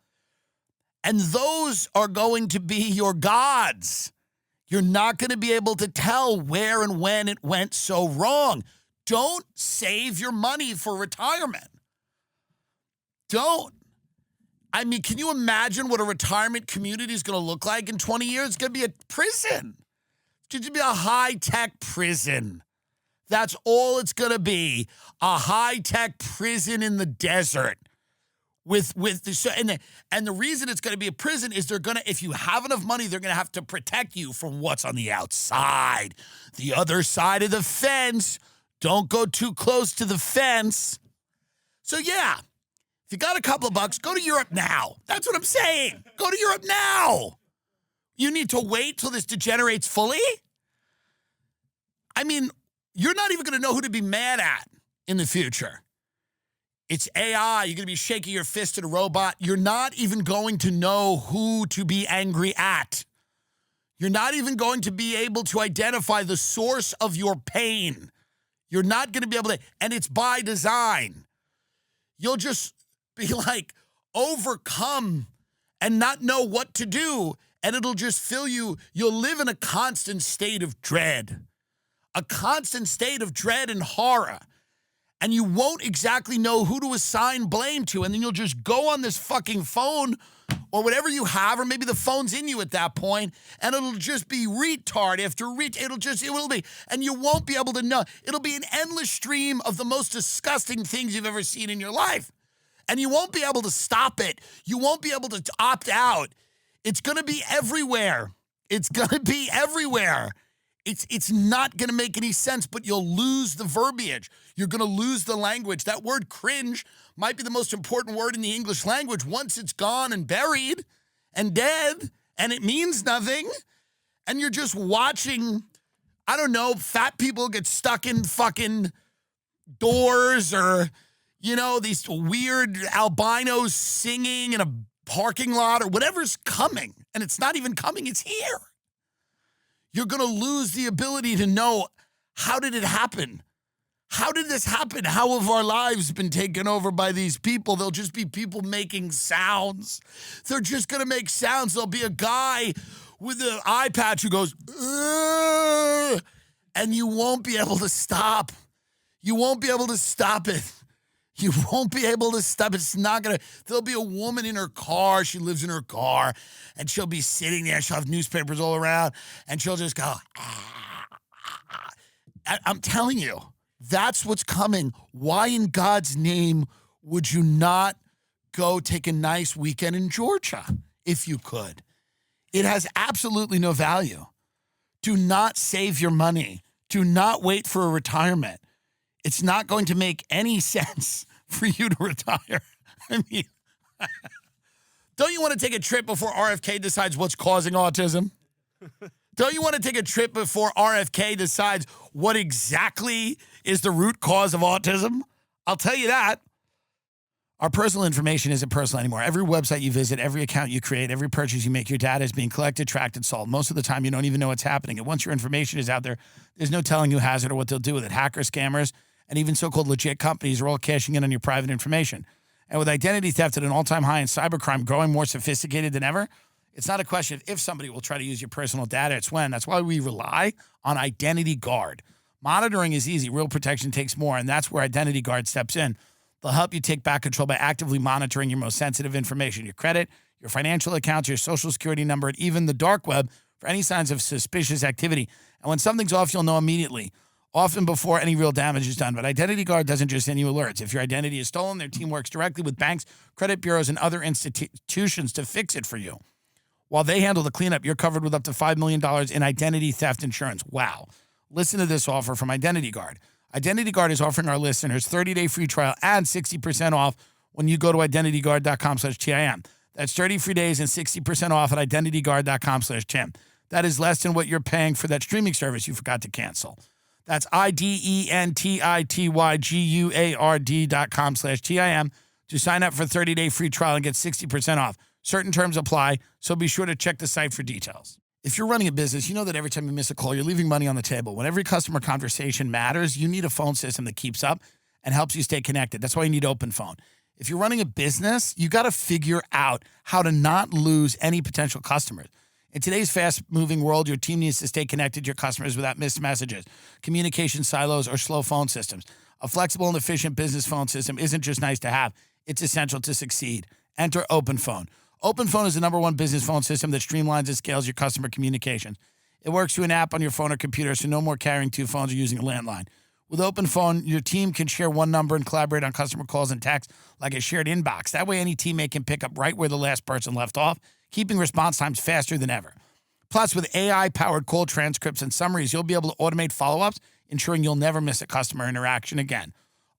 And those are going to be your gods. You're not going to be able to tell where and when it went so wrong. Don't save your money for retirement. Don't. I mean, can you imagine what a retirement community is going to look like in 20 years? It's going to be a prison. It's going to be a high-tech prison. That's all it's going to be, a high-tech prison in the desert. And the reason it's going to be a prison is if you have enough money, they're going to have to protect you from what's on the outside. The other side of the fence. Don't go too close to the fence. So yeah, if you got a couple of bucks, go to Europe now. That's what I'm saying. Go to Europe now. You need to wait till this degenerates fully? I mean, you're not even going to know who to be mad at in the future. It's AI. You're going to be shaking your fist at a robot. You're not even going to know who to be angry at. You're not even going to be able to identify the source of your pain. You're not going to be able to, and it's by design. You'll just be like overcome and not know what to do, and it'll just fill you. You'll live in a constant state of dread. A constant state of dread and horror. And you won't exactly know who to assign blame to. And then you'll just go on this fucking phone or whatever you have, or maybe the phone's in you at that point, and it'll just be retard after retard. It will be. And you won't be able to know. It'll be an endless stream of the most disgusting things you've ever seen in your life. And you won't be able to stop it. You won't be able to opt out. It's going to be everywhere. It's going to be everywhere. It's not going to make any sense, but you'll lose the verbiage. You're going to lose the language. That word cringe might be the most important word in the English language once it's gone and buried and dead, and it means nothing. And you're just watching, I don't know, fat people get stuck in fucking doors, or, you know, these weird albinos singing in a parking lot, or whatever's coming. And it's not even coming, it's here. You're going to lose the ability to know, how did it happen? How did this happen? How have our lives been taken over by these people? They'll just be people making sounds. They're just going to make sounds. There'll be a guy with an eye patch who goes, "Ugh," and you won't be able to stop. You won't be able to stop it. You won't be able to stop. It's not going to. There'll be a woman in her car. She lives in her car, and she'll be sitting there. She'll have newspapers all around, and she'll just go, "Ah." I'm telling you, that's what's coming. Why in God's name would you not go take a nice weekend in Georgia if you could? It has absolutely no value. Do not save your money. Do not wait for a retirement. It's not going to make any sense for you to retire. I mean, don't you want to take a trip before RFK decides what's causing autism? Don't you want to take a trip before RFK decides what exactly is the root cause of autism? I'll tell you that. Our personal information isn't personal anymore. Every website you visit, every account you create, every purchase you make, your data is being collected, tracked, and sold. Most of the time, you don't even know what's happening. And once your information is out there, there's no telling who has it or what they'll do with it. Hackers, scammers, and even so-called legit companies are all cashing in on your private information. And with identity theft at an all-time high and cybercrime growing more sophisticated than ever, it's not a question of if somebody will try to use your personal data, it's when. That's why we rely on Identity Guard. Monitoring is easy. Real protection takes more, and that's where Identity Guard steps in. They'll help you take back control by actively monitoring your most sensitive information, your credit, your financial accounts, your social security number, and even the dark web for any signs of suspicious activity. And when something's off, you'll know immediately, often before any real damage is done. But Identity Guard doesn't just send you alerts. If your identity is stolen, their team works directly with banks, credit bureaus, and other institutions to fix it for you. While they handle the cleanup, you're covered with up to $5 million in identity theft insurance. Wow. Listen to this offer from Identity Guard. Identity Guard is offering our listeners 30-day free trial and 60% off when you go to identityguard.com/TIM. That's 30 free days and 60% off at identityguard.com/TIM. That is less than what you're paying for that streaming service you forgot to cancel. That's IDENTITYGUARD.com/TIM to sign up for 30-day free trial and get 60% off. Certain terms apply, so be sure to check the site for details. If you're running a business, you know that every time you miss a call, you're leaving money on the table. When every customer conversation matters, you need a phone system that keeps up and helps you stay connected. That's why you need OpenPhone. If you're running a business, you got to figure out how to not lose any potential customers. In today's fast-moving world, your team needs to stay connected to your customers without missed messages, communication silos, or slow phone systems. A flexible and efficient business phone system isn't just nice to have. It's essential to succeed. Enter OpenPhone. OpenPhone is the #1 business phone system that streamlines and scales your customer communications. It works through an app on your phone or computer, so no more carrying two phones or using a landline. With OpenPhone, your team can share one number and collaborate on customer calls and texts like a shared inbox. That way, any teammate can pick up right where the last person left off, keeping response times faster than ever. Plus, with AI-powered call transcripts and summaries, you'll be able to automate follow-ups, ensuring you'll never miss a customer interaction again.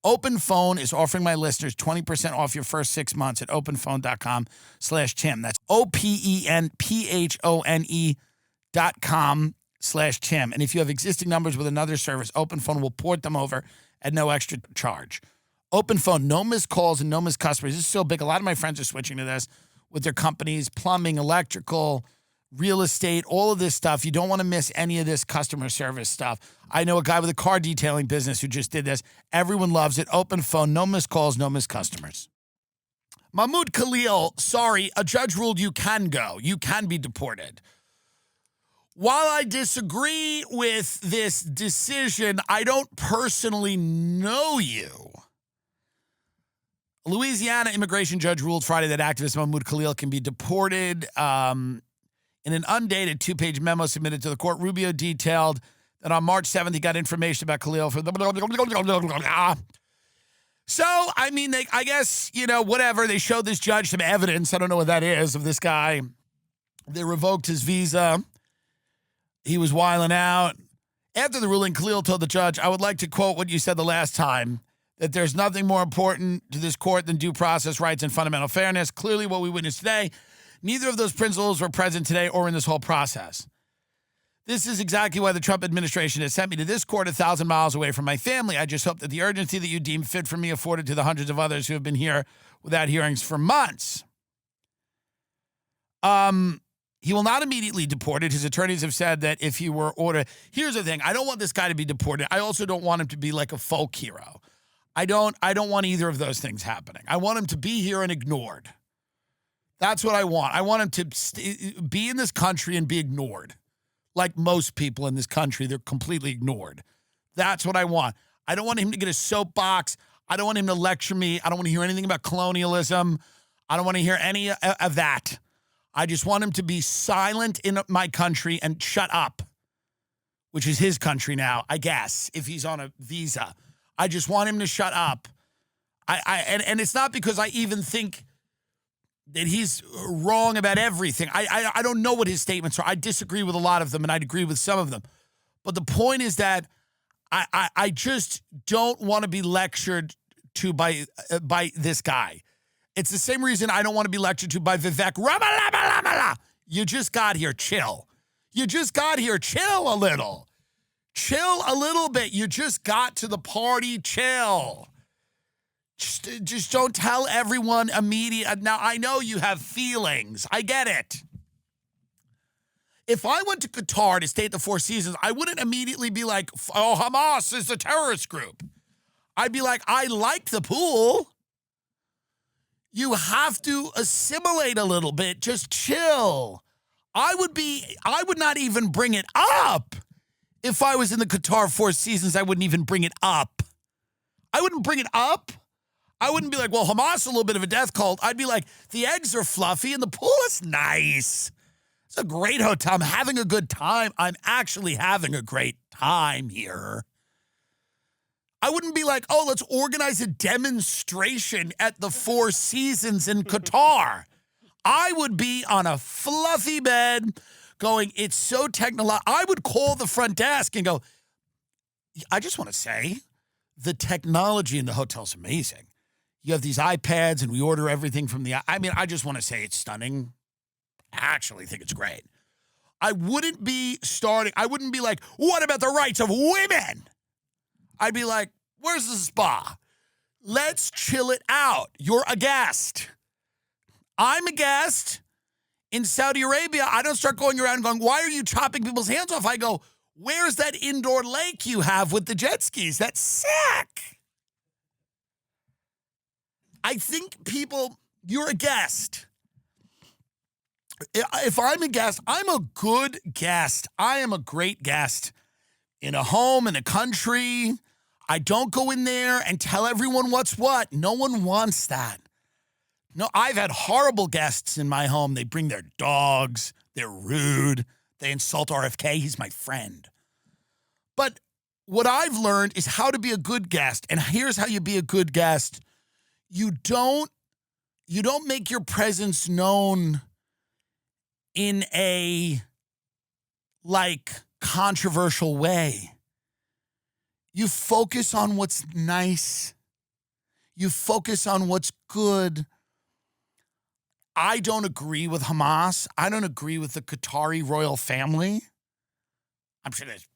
OpenPhone is offering my listeners 20% off your first 6 months at openphone.com/Tim. That's OpenPhone.com/Tim. And if you have existing numbers with another service, OpenPhone will port them over at no extra charge. OpenPhone, no missed calls and no missed customers. This is so big. A lot of my friends are switching to this with their companies, plumbing, electrical, real estate, all of this stuff. You don't want to miss any of this customer service stuff. I know a guy with a car detailing business who just did this. Everyone loves it. OpenPhone, no missed calls, no missed customers. Mahmoud Khalil, sorry, a judge ruled you can go. You can be deported. While I disagree with this decision, I don't personally know you. A Louisiana immigration judge ruled Friday that activist Mahmoud Khalil can be deported. In an undated 2-page memo submitted to the court, Rubio detailed that on March 7th, he got information about Khalil from the... So, I mean, I guess, whatever. They showed this judge some evidence. I don't know what that is of this guy. They revoked his visa. He was wilding out. After the ruling, Khalil told the judge, I would like to quote what you said the last time, that there's nothing more important to this court than due process rights and fundamental fairness. Clearly, what we witnessed today, neither of those principles were present today or in this whole process. This is exactly why the Trump administration has sent me to this court 1,000 miles away from my family. I just hope that the urgency that you deem fit for me afforded to the hundreds of others who have been here without hearings for months. He will not immediately deported. His attorneys have said that if he were ordered... Here's the thing. I don't want this guy to be deported. I also don't want him to be like a folk hero. I don't want either of those things happening. I want him to be here and ignored. That's what I want. I want him to be in this country and be ignored. Like most people in this country, they're completely ignored. That's what I want. I don't want him to get a soapbox. I don't want him to lecture me. I don't want to hear anything about colonialism. I don't want to hear any of that. I just want him to be silent in my country and shut up, which is his country now, I guess, if he's on a visa. I just want him to shut up. And it's not because I even think that he's wrong about everything. I don't know what his statements are. I disagree with a lot of them, and I'd agree with some of them. But the point is that I just don't want to be lectured to by this guy. It's the same reason I don't want to be lectured to by Vivek Ramalama. You just got here. Chill. You just got here. Chill a little. Chill a little bit. You just got to the party. Chill. Just don't tell everyone immediately. Now, I know you have feelings. I get it. If I went to Qatar to stay at the Four Seasons, I wouldn't immediately be like, oh, Hamas is a terrorist group. I'd be like, I like the pool. You have to assimilate a little bit. Just chill. I would not even bring it up. If I was in the Qatar Four Seasons, I wouldn't even bring it up. I wouldn't bring it up. I wouldn't be like, well, Hamas is a little bit of a death cult. I'd be like, the eggs are fluffy and the pool is nice. It's a great hotel. I'm having a good time. I'm actually having a great time here. I wouldn't be like, oh, let's organize a demonstration at the Four Seasons in Qatar. I would be on a fluffy bed going, it's so technological. I would call the front desk and go, I just want to say, the technology in the hotel's amazing. You have these iPads and we order everything from I just want to say it's stunning. I actually think it's great. I wouldn't be like, what about the rights of women? I'd be like, where's the spa? Let's chill it out. You're a guest. I'm a guest. In Saudi Arabia, I don't start going around going, why are you chopping people's hands off? I go, where's that indoor lake you have with the jet skis? That's sick. I think you're a guest. If I'm a guest, I'm a good guest. I am a great guest in a home, in a country. I don't go in there and tell everyone what's what. No one wants that. No, I've had horrible guests in my home. They bring their dogs. They're rude. They insult RFK. He's my friend. But what I've learned is how to be a good guest. And here's how you be a good guest. You don't make your presence known in a, controversial way. You focus on what's nice. You focus on what's good. I don't agree with Hamas. I don't agree with the Qatari royal family. I'm sure there's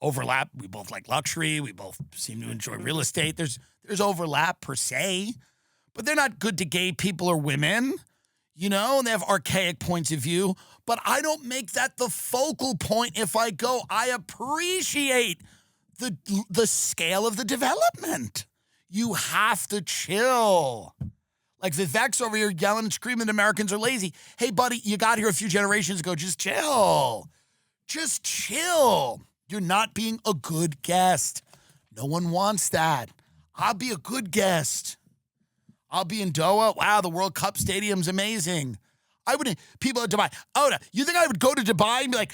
overlap. We both like luxury. We both seem to enjoy real estate. There's overlap per se, but they're not good to gay people or women. And they have archaic points of view, but I don't make that the focal point if I go. I appreciate the scale of the development. You have to chill. Like Vivek's over here yelling and screaming that Americans are lazy. Hey, buddy, you got here a few generations ago. Just chill. Just chill. You're not being a good guest. No one wants that. I'll be a good guest. I'll be in Doha. Wow, the World Cup Stadium's amazing. People at Dubai. Oh, you think I would go to Dubai and be like,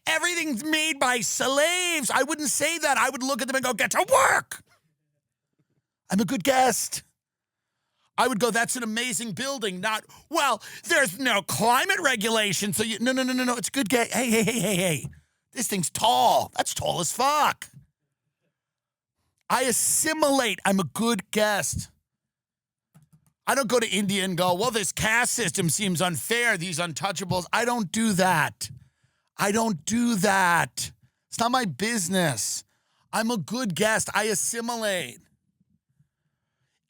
everything's made by slaves? I wouldn't say that. I would look at them and go, get to work. I'm a good guest. I would go, that's an amazing building. Not, well, there's no climate regulation. So no. It's a good guest. Hey. This thing's tall. That's tall as fuck. I assimilate. I'm a good guest. I don't go to India and go, well, this caste system seems unfair, these untouchables. I don't do that. I don't do that. It's not my business. I'm a good guest. I assimilate.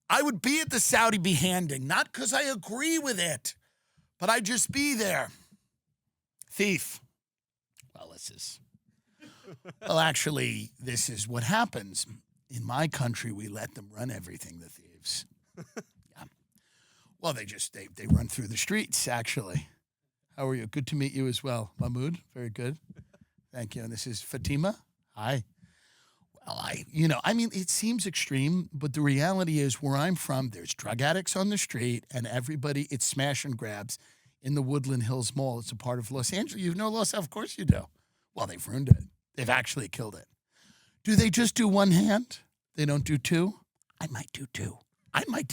I would be at the Saudi beheading, not because I agree with it, but I'd just be there. Thief. Well, actually, this is what happens. In my country, we let them run everything, the thieves. Yeah. Well, they run through the streets, actually. How are you? Good to meet you as well. Mahmoud, very good. Thank you. And this is Fatima. Hi. Well, it seems extreme, but the reality is where I'm from, there's drug addicts on the street and everybody, it's smash and grabs in the Woodland Hills Mall. It's a part of Los Angeles. You know Los Angeles? Of course you do. Well, they've ruined it. They've actually killed it. Do they just do one hand? They don't do two? I might do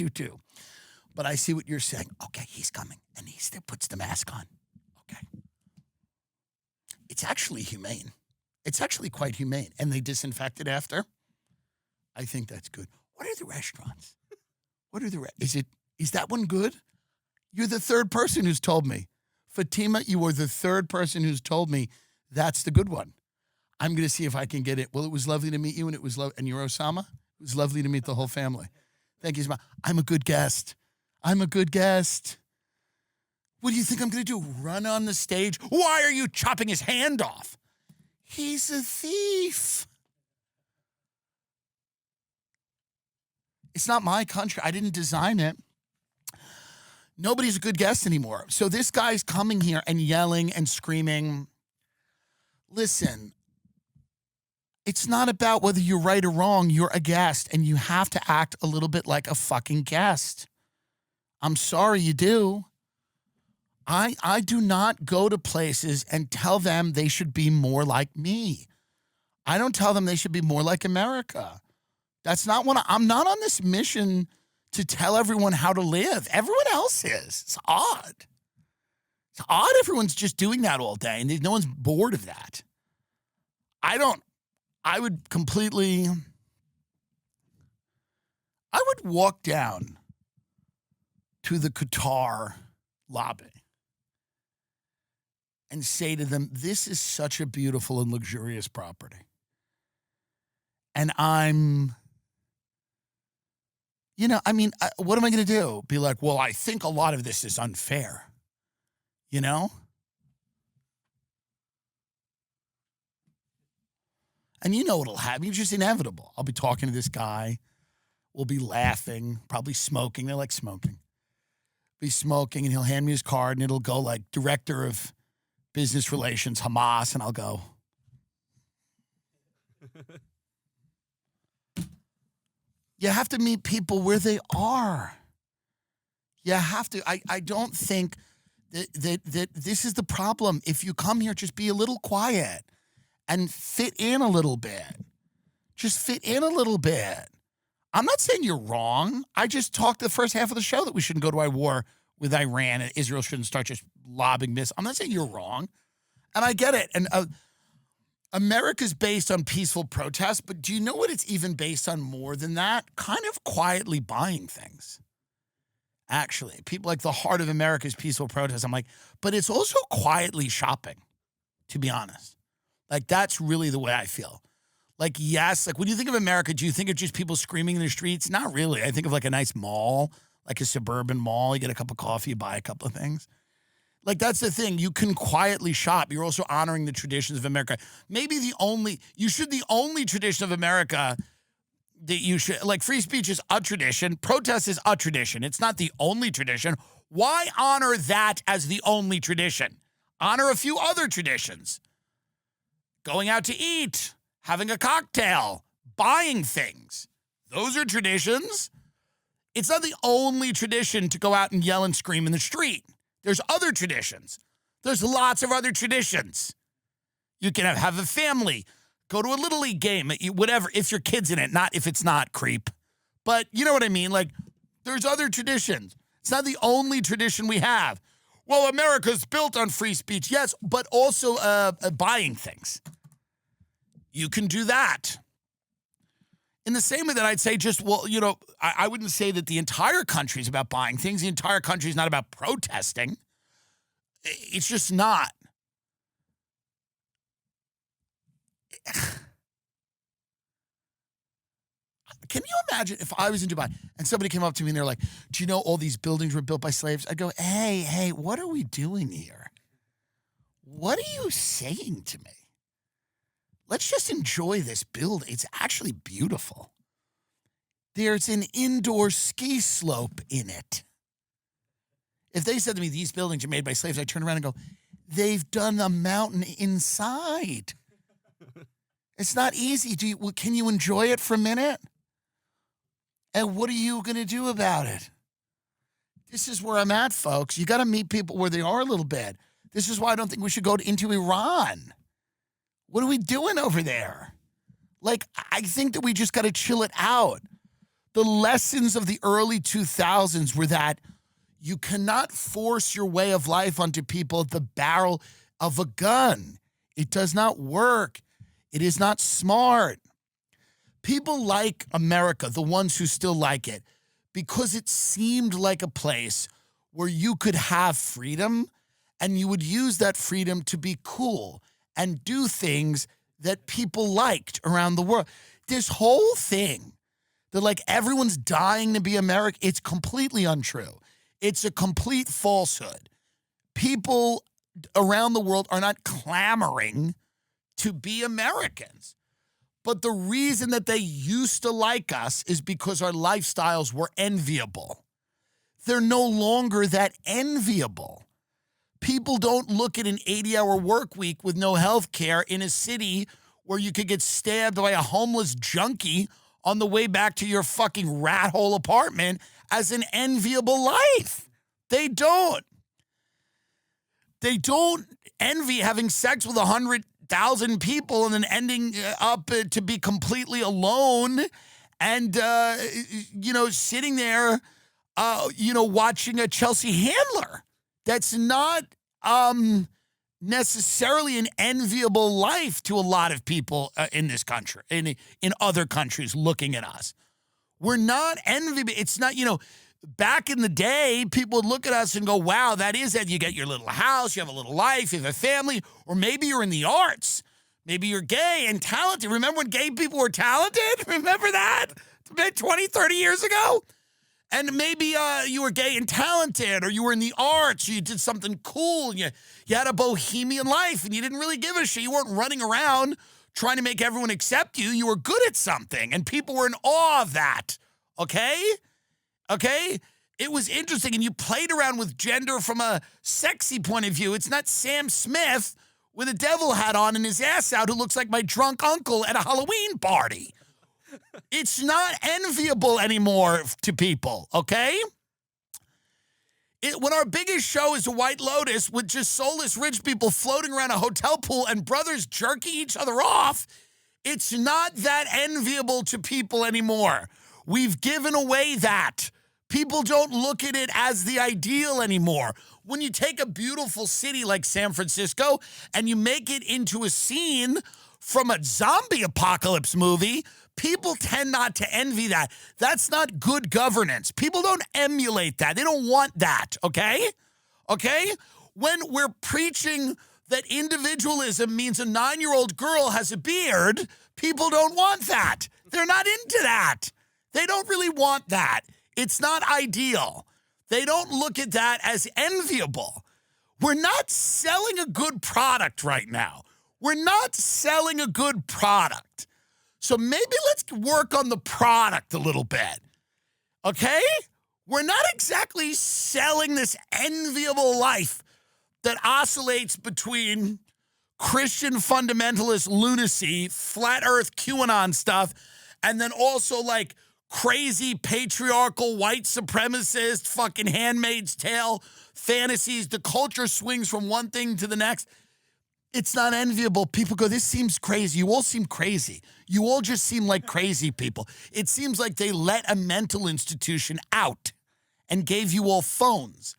two. But I see what you're saying. Okay, he's coming. And he still puts the mask on. Okay. It's actually humane. It's actually quite humane. And they disinfect it after. I think that's good. What are the restaurants? Is that one good? You're the third person who's told me. Fatima, you are the third person who's told me that's the good one. I'm going to see if I can get it. Well, it was lovely to meet you, and and you're Osama? It was lovely to meet the whole family. Thank you, Osama. I'm a good guest. What do you think I'm going to do? Run on the stage? Why are you chopping his hand off? He's a thief. It's not my country. I didn't design it. Nobody's a good guest anymore. So this guy's coming here and yelling and screaming. Listen, it's not about whether you're right or wrong. You're a guest, and you have to act a little bit like a fucking guest. I'm sorry you do. I do not go to places and tell them they should be more like me. I don't tell them they should be more like America. That's not what I'm not on this mission to tell everyone how to live. Everyone else is. It's odd. It's odd everyone's just doing that all day, and no one's bored of that. I would walk down to the Qatar lobby and say to them, this is such a beautiful and luxurious property. And what am I going to do? Be like, well, I think a lot of this is unfair, you know? And you know what'll happen. It's just inevitable. I'll be talking to this guy. We'll be laughing, probably smoking. They like smoking. Be smoking, and he'll hand me his card, and it'll go like Director of Business Relations, Hamas, and I'll go. You have to meet people where they are. You have to. I don't think that this is the problem. If you come here, just be a little quiet and fit in a little bit. Just fit in a little bit. I'm not saying you're wrong. I just talked the first half of the show that we shouldn't go to war with Iran and Israel shouldn't start just lobbing missiles. I'm not saying you're wrong. And I get it. And America's based on peaceful protests, but do you know what it's even based on more than that? Kind of quietly buying things. Actually, people like the heart of America's peaceful protest. I'm like, but it's also quietly shopping, to be honest. Like, that's really the way I feel. Like, yes, like when you think of America, do you think of just people screaming in the streets? Not really. I think of like a nice mall, like a suburban mall. You get a cup of coffee, you buy a couple of things. Like, that's the thing. You can quietly shop. You're also honoring the traditions of America. Maybe the only tradition of America that you should, like, free speech is a tradition. Protest is a tradition. It's not the only tradition. Why honor that as the only tradition? Honor a few other traditions. Going out to eat, having a cocktail, buying things. Those are traditions. It's not the only tradition to go out and yell and scream in the street. There's other traditions. There's lots of other traditions. You can have a family, go to a Little League game, whatever, if your kid's in it, not if it's not, creep. But you know what I mean? Like, there's other traditions. It's not the only tradition we have. Well, America's built on free speech, yes, but also buying things. You can do that. In the same way that I'd say just, well, you know, I wouldn't say that the entire country is about buying things. The entire country is not about protesting. It's just not. Can you imagine if I was in Dubai and somebody came up to me and they're like, do you know all these buildings were built by slaves? I'd go, hey, what are we doing here? What are you saying to me? Let's just enjoy this building. It's actually beautiful. There's an indoor ski slope in it. If they said to me, these buildings are made by slaves, I'd turn around and go, they've done a mountain inside. It's not easy. Can you enjoy it for a minute? And what are you going to do about it? This is where I'm at, folks. You got to meet people where they are a little bit. This is why I don't think we should go into Iran. What are we doing over there? Like, I think that we just got to chill it out. The lessons of the early 2000s were that you cannot force your way of life onto people at the barrel of a gun. It does not work. It is not smart. People like America, the ones who still like it, because it seemed like a place where you could have freedom and you would use that freedom to be cool and do things that people liked around the world. This whole thing that like everyone's dying to be American, it's completely untrue. It's a complete falsehood. People around the world are not clamoring to be Americans. But the reason that they used to like us is because our lifestyles were enviable. They're no longer that enviable. People don't look at an 80-hour work week with no health care in a city where you could get stabbed by a homeless junkie on the way back to your fucking rat hole apartment as an enviable life. They don't. They don't envy having sex with 100,000 people and then ending up to be completely alone and, sitting there, watching a Chelsea Handler. That's not necessarily an enviable life to a lot of people in this country, in other countries looking at us. We're not enviable. It's not, back in the day, people would look at us and go, wow, that is it. You get your little house, you have a little life, you have a family, or maybe you're in the arts. Maybe you're gay and talented. Remember when gay people were talented? Remember that? 20, 30 years ago? And maybe you were gay and talented, or you were in the arts, or you did something cool, and you had a bohemian life, and you didn't really give a shit. You weren't running around trying to make everyone accept you. You were good at something, and people were in awe of that, okay? Okay? It was interesting, and you played around with gender from a sexy point of view. It's not Sam Smith with a devil hat on and his ass out who looks like my drunk uncle at a Halloween party. It's not enviable anymore to people, okay? When our biggest show is a White Lotus with just soulless rich people floating around a hotel pool and brothers jerking each other off, it's not that enviable to people anymore. We've given away that. People don't look at it as the ideal anymore. When you take a beautiful city like San Francisco and you make it into a scene from a zombie apocalypse movie, people tend not to envy that. That's not good governance. People don't emulate that. They don't want that, okay? Okay? When we're preaching that individualism means a 9-year-old girl has a beard, people don't want that. They're not into that. They don't really want that. It's not ideal. They don't look at that as enviable. We're not selling a good product right now. We're not selling a good product. So maybe let's work on the product a little bit, okay? We're not exactly selling this enviable life that oscillates between Christian fundamentalist lunacy, flat earth QAnon stuff, and then also like crazy patriarchal white supremacist fucking Handmaid's Tale fantasies. The culture swings from one thing to the next. It's not enviable. People go, this seems crazy. You all seem crazy. You all just seem like crazy people. It seems like they let a mental institution out and gave you all phones.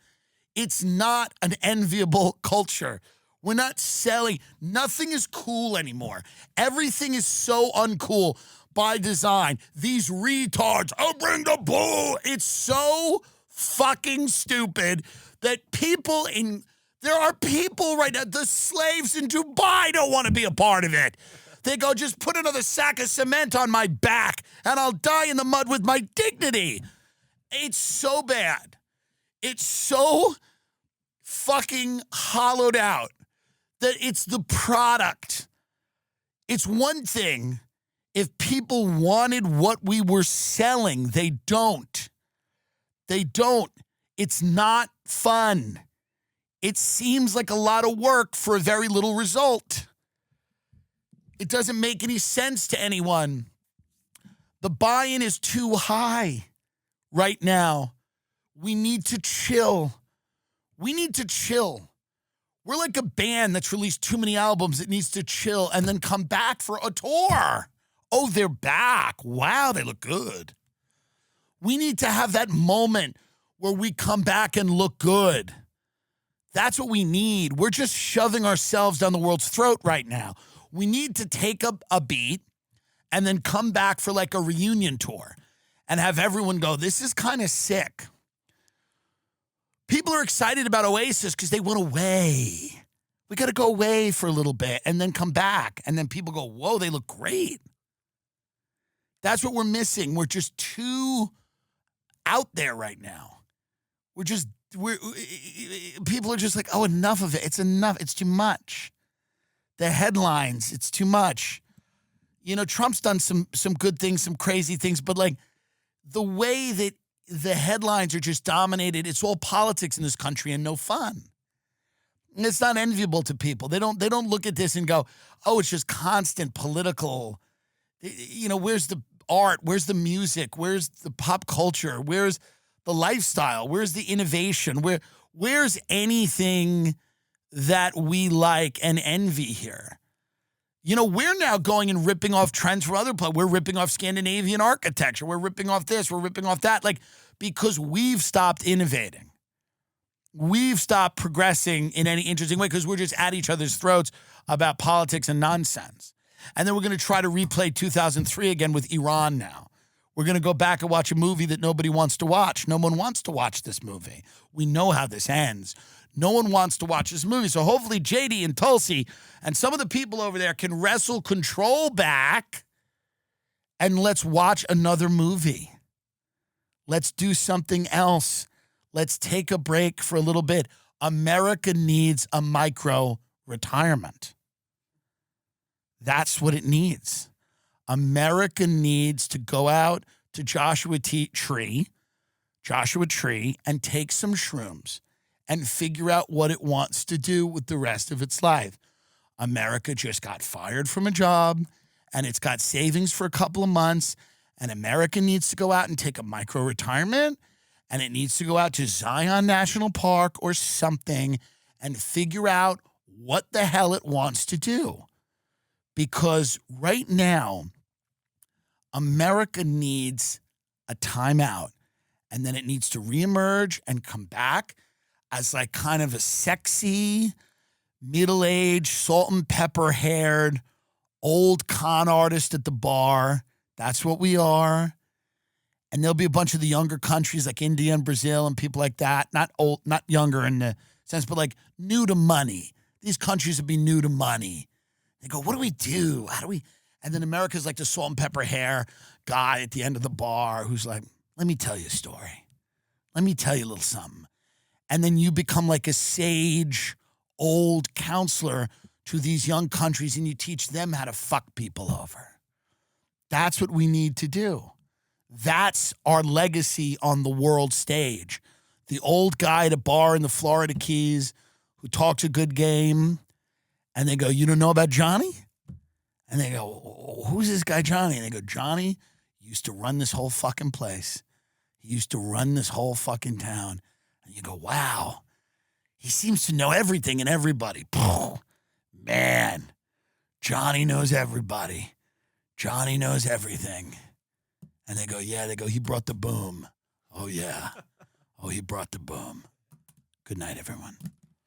It's not an enviable culture. We're not selling. Nothing is cool anymore. Everything is so uncool by design. These retards, oh, bring the bull. It's so fucking stupid that there are people right now, the slaves in Dubai don't want to be a part of it. They go, just put another sack of cement on my back and I'll die in the mud with my dignity. It's so bad. It's so fucking hollowed out that it's the product. It's one thing if people wanted what we were selling. They don't. They don't. It's not fun. It seems like a lot of work for a very little result. It doesn't make any sense to anyone. The buy-in is too high right now. We need to chill. We need to chill. We're like a band that's released too many albums that needs to chill and then come back for a tour. Oh, they're back. Wow, they look good. We need to have that moment where we come back and look good. That's what we need. We're just shoving ourselves down the world's throat right now. We need to take a beat and then come back for like a reunion tour and have everyone go, this is kind of sick. People are excited about Oasis because they went away. We got to go away for a little bit and then come back. And then people go, whoa, they look great. That's what we're missing. We're just too out there right now. People are just like, oh, enough of it. It's enough. It's too much. The headlines, it's too much. You know, Trump's done some good things, some crazy things, but like the way that the headlines are just dominated, it's all politics in this country and no fun. And it's not enviable to people. They don't look at this and go, oh, it's just constant political. You know, where's the art? Where's the music? Where's the pop culture? Where's the lifestyle? Where's the innovation? Where's anything that we like and envy here? You know, we're now going and ripping off trends from other places. We're ripping off Scandinavian architecture. We're ripping off this. We're ripping off that. Like, because we've stopped innovating. We've stopped progressing in any interesting way because we're just at each other's throats about politics and nonsense. And then we're going to try to replay 2003 again with Iran now. We're going to go back and watch a movie that nobody wants to watch. No one wants to watch this movie. We know how this ends. No one wants to watch this movie. So hopefully JD and Tulsi and some of the people over there can wrestle control back and let's watch another movie. Let's do something else. Let's take a break for a little bit. America needs a micro retirement. That's what it needs. America needs to go out to Joshua Tree, and take some shrooms and figure out what it wants to do with the rest of its life. America just got fired from a job, and it's got savings for a couple of months, and America needs to go out and take a micro-retirement, and it needs to go out to Zion National Park or something and figure out what the hell it wants to do. Because right now, America needs a timeout, and then it needs to reemerge and come back as like kind of a sexy, middle-aged, salt and pepper haired, old con artist at the bar. That's what we are. And there'll be a bunch of the younger countries like India and Brazil and people like that. Not old, not younger in the sense, but like new to money. These countries will be new to money. They go, what do we do? How do we? And then America's like the salt and pepper hair guy at the end of the bar who's like, let me tell you a story. Let me tell you a little something. And then you become like a sage, old counselor to these young countries and you teach them how to fuck people over. That's what we need to do. That's our legacy on the world stage. The old guy at a bar in the Florida Keys who talks a good game. And they go, you don't know about Johnny? And they go, who's this guy Johnny? And they go, Johnny used to run this whole fucking place. He used to run this whole fucking town. And you go, wow, he seems to know everything and everybody. Man, Johnny knows everybody. Johnny knows everything. And they go, yeah. They go, he brought the boom. Oh, yeah. Oh, he brought the boom. Good night, everyone.